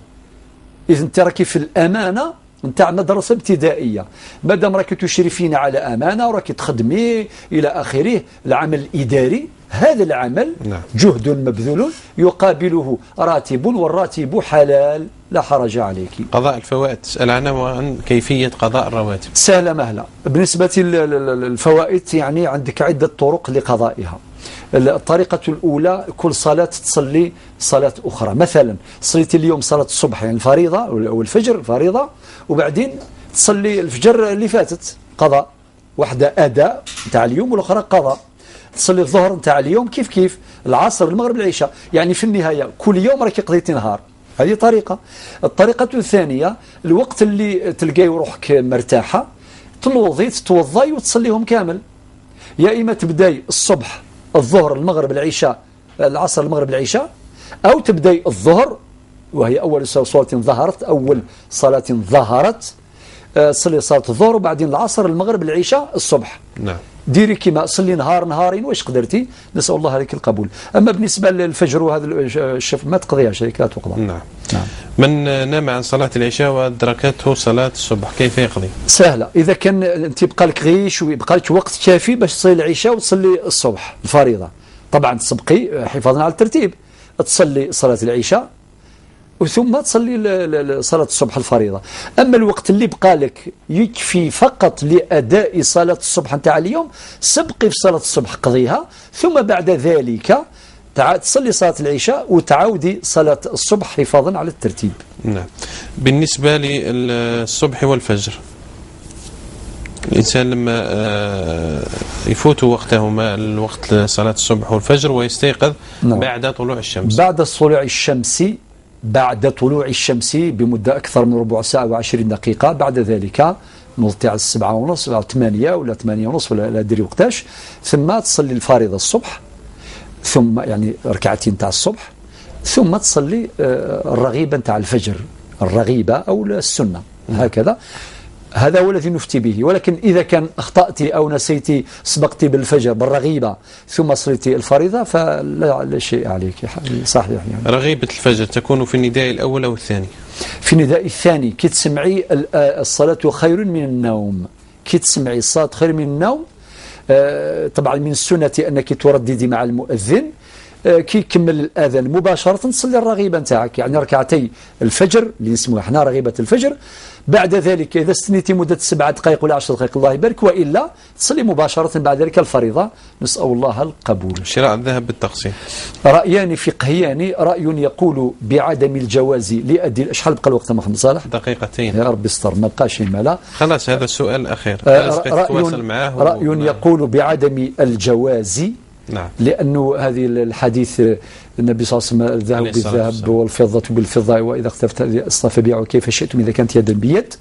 اذا انت راكي في الامانه نتاع مدرسه ابتدائيه، مادام راكي تشرفين على امانه وراكي تخدمي الى اخره. العمل الاداري هذا العمل جهد مبذول يقابله راتب، والراتب حلال لا حرج عليك. قضاء الفوائد تسأل عنه، وعن كيفية قضاء الرواتب. سهلة مهلة. بالنسبة للفوائد يعني عندك عدة طرق لقضائها. الطريقة الأولى كل صلاة تصلي صلاة أخرى. مثلا صليت اليوم صلاة الصبح يعني الفريضة أو الفجر الفريضة، وبعدين تصلي الفجر اللي فاتت قضاء، واحدة أداء نتاع اليوم والأخرى قضاء. تصلي الظهر نتاع اليوم كيف العصر المغرب العشاء. يعني في النهاية كل يوم راك قضيتي نهار، هذه طريقة. الطريقة الثانية الوقت اللي تلقاي روحك مرتاحة تنوضي تتوضاي وتصليهم كامل، يا إما تبداي الصبح الظهر المغرب العشاء العصر المغرب العشاء، أو تبداي الظهر وهي أول صلاة ظهرت، أول صلاة ظهرت صلي صلاة الظهر، وبعدين العصر المغرب العشاء الصبح. نعم. ديري كما صلي نهارين واش قدرتي، نسأل الله عليك القبول. أما بالنسبة للفجر وهذا الشف ما تقضيهاش هيك لا تقضى. نعم. من نام عن صلاة العشاء وأدركته صلاة الصبح كيف يقضي؟ سهلة، إذا كان أنت يبقى لك غيش ويبقى لك وقت كافي باش تصلي العشاء وتصلي الصبح الفريضة، طبعا تسبقي حفاظا على الترتيب، تصلي صلاة العشاء وثم تصلي صلاة الصبح الفريضة. أما الوقت اللي بقى لك يكفي فقط لأداء صلاة الصبح نتاع اليوم، سبقي في صلاة الصبح قضيها، ثم بعد ذلك تصلي صلاة العشاء وتعودي صلاة الصبح حفاظا على الترتيب. نعم. بالنسبة للصبح والفجر، الإنسان لما يفوت وقتهما الوقت صلاة الصبح والفجر ويستيقظ بعد طلوع الشمس، بعد طلوع الشمس بمدة أكثر من ربع ساعة و20 دقيقة، بعد ذلك نوضي على 7:30 ولا 8 ولا 8:30 ولا لا أدري وقتاش، ثم تصلي الفريضة الصبح، ثم يعني ركعتين تاع الصبح، ثم تصلي الرغيبة تاع الفجر، الرغيبة أو السنة، هكذا. هذا هو الذي نفتي به. ولكن إذا كان أخطأت أو نسيت سبقتي بالفجر بالرغيبة ثم صليتي الفريضة فلا شيء عليك، صحيح يعني. رغيبة الفجر تكون في النداء الأول أو الثاني؟ في النداء الثاني. كي تسمعي الصلاة خير من النوم، كي تسمعي الصلاة خير من النوم، طبعا من السنة أنك ترددي مع المؤذن كي يكمل الأذان مباشرة تصلي الرغيبة نتاعك، يعني ركعتي الفجر اللي نسموها احنا رغيبة الفجر. بعد ذلك إذا استنيتي مدة 7 دقائق ولا 10 دقائق الله يبارك، وإلا تصلي مباشرة بعد ذلك الفريضة، نسأل الله القبول. شراء الذهب بالتقسيم. رأيان فقهيان، رأي يقول بعدم الجواز لأدلة. شحال بقى الوقت محمد صالح؟ دقيقتين. يا رب استر ما بقاش مالا. خلاص هذا السؤال الأخير. رأي يقول بعدم الجواز. نعم. لأنه هذه الحديث النبي صلى الله عليه وسلم الذهب بالذهب والفضة بالفضة وإذا اختلفت أصناف فبيعوا كيف شئتم إذا كانت يدا بيد،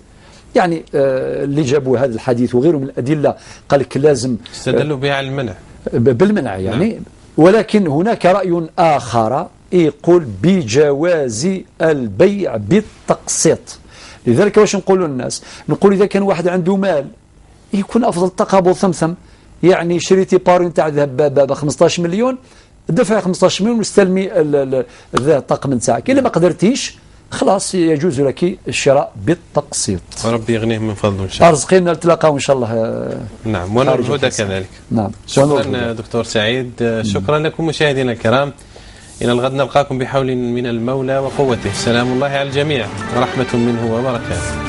يعني اللي جابوا هذا الحديث وغيره من الأدلة قال لك لازم استدلوا بها على المنع بالمنع يعني. نعم. ولكن هناك رأي آخر يقول بجواز البيع بالتقسيط. لذلك واش نقولوا للناس؟ نقول إذا كان واحد عنده مال يكون أفضل تقابل ثمثم، يعني شريتي بارين تاع ذهب ب 15 مليون، دفع 15 مليون واستلمي الطقم نتاعك. إلا ما قدرتيش خلاص يجوز لك الشراء بالتقسيط. وربي يغنيه من فضله إن شاء الله. أرزقنا نتلاقاو إن شاء الله. نعم، ونور الهدى كذلك. نعم. شكرا دكتور سعيد، شكرا لكم مشاهدينا الكرام. إلى الغد نلقاكم بحول من المولى وقوته. سلام الله على الجميع ورحمة منه وبركاته.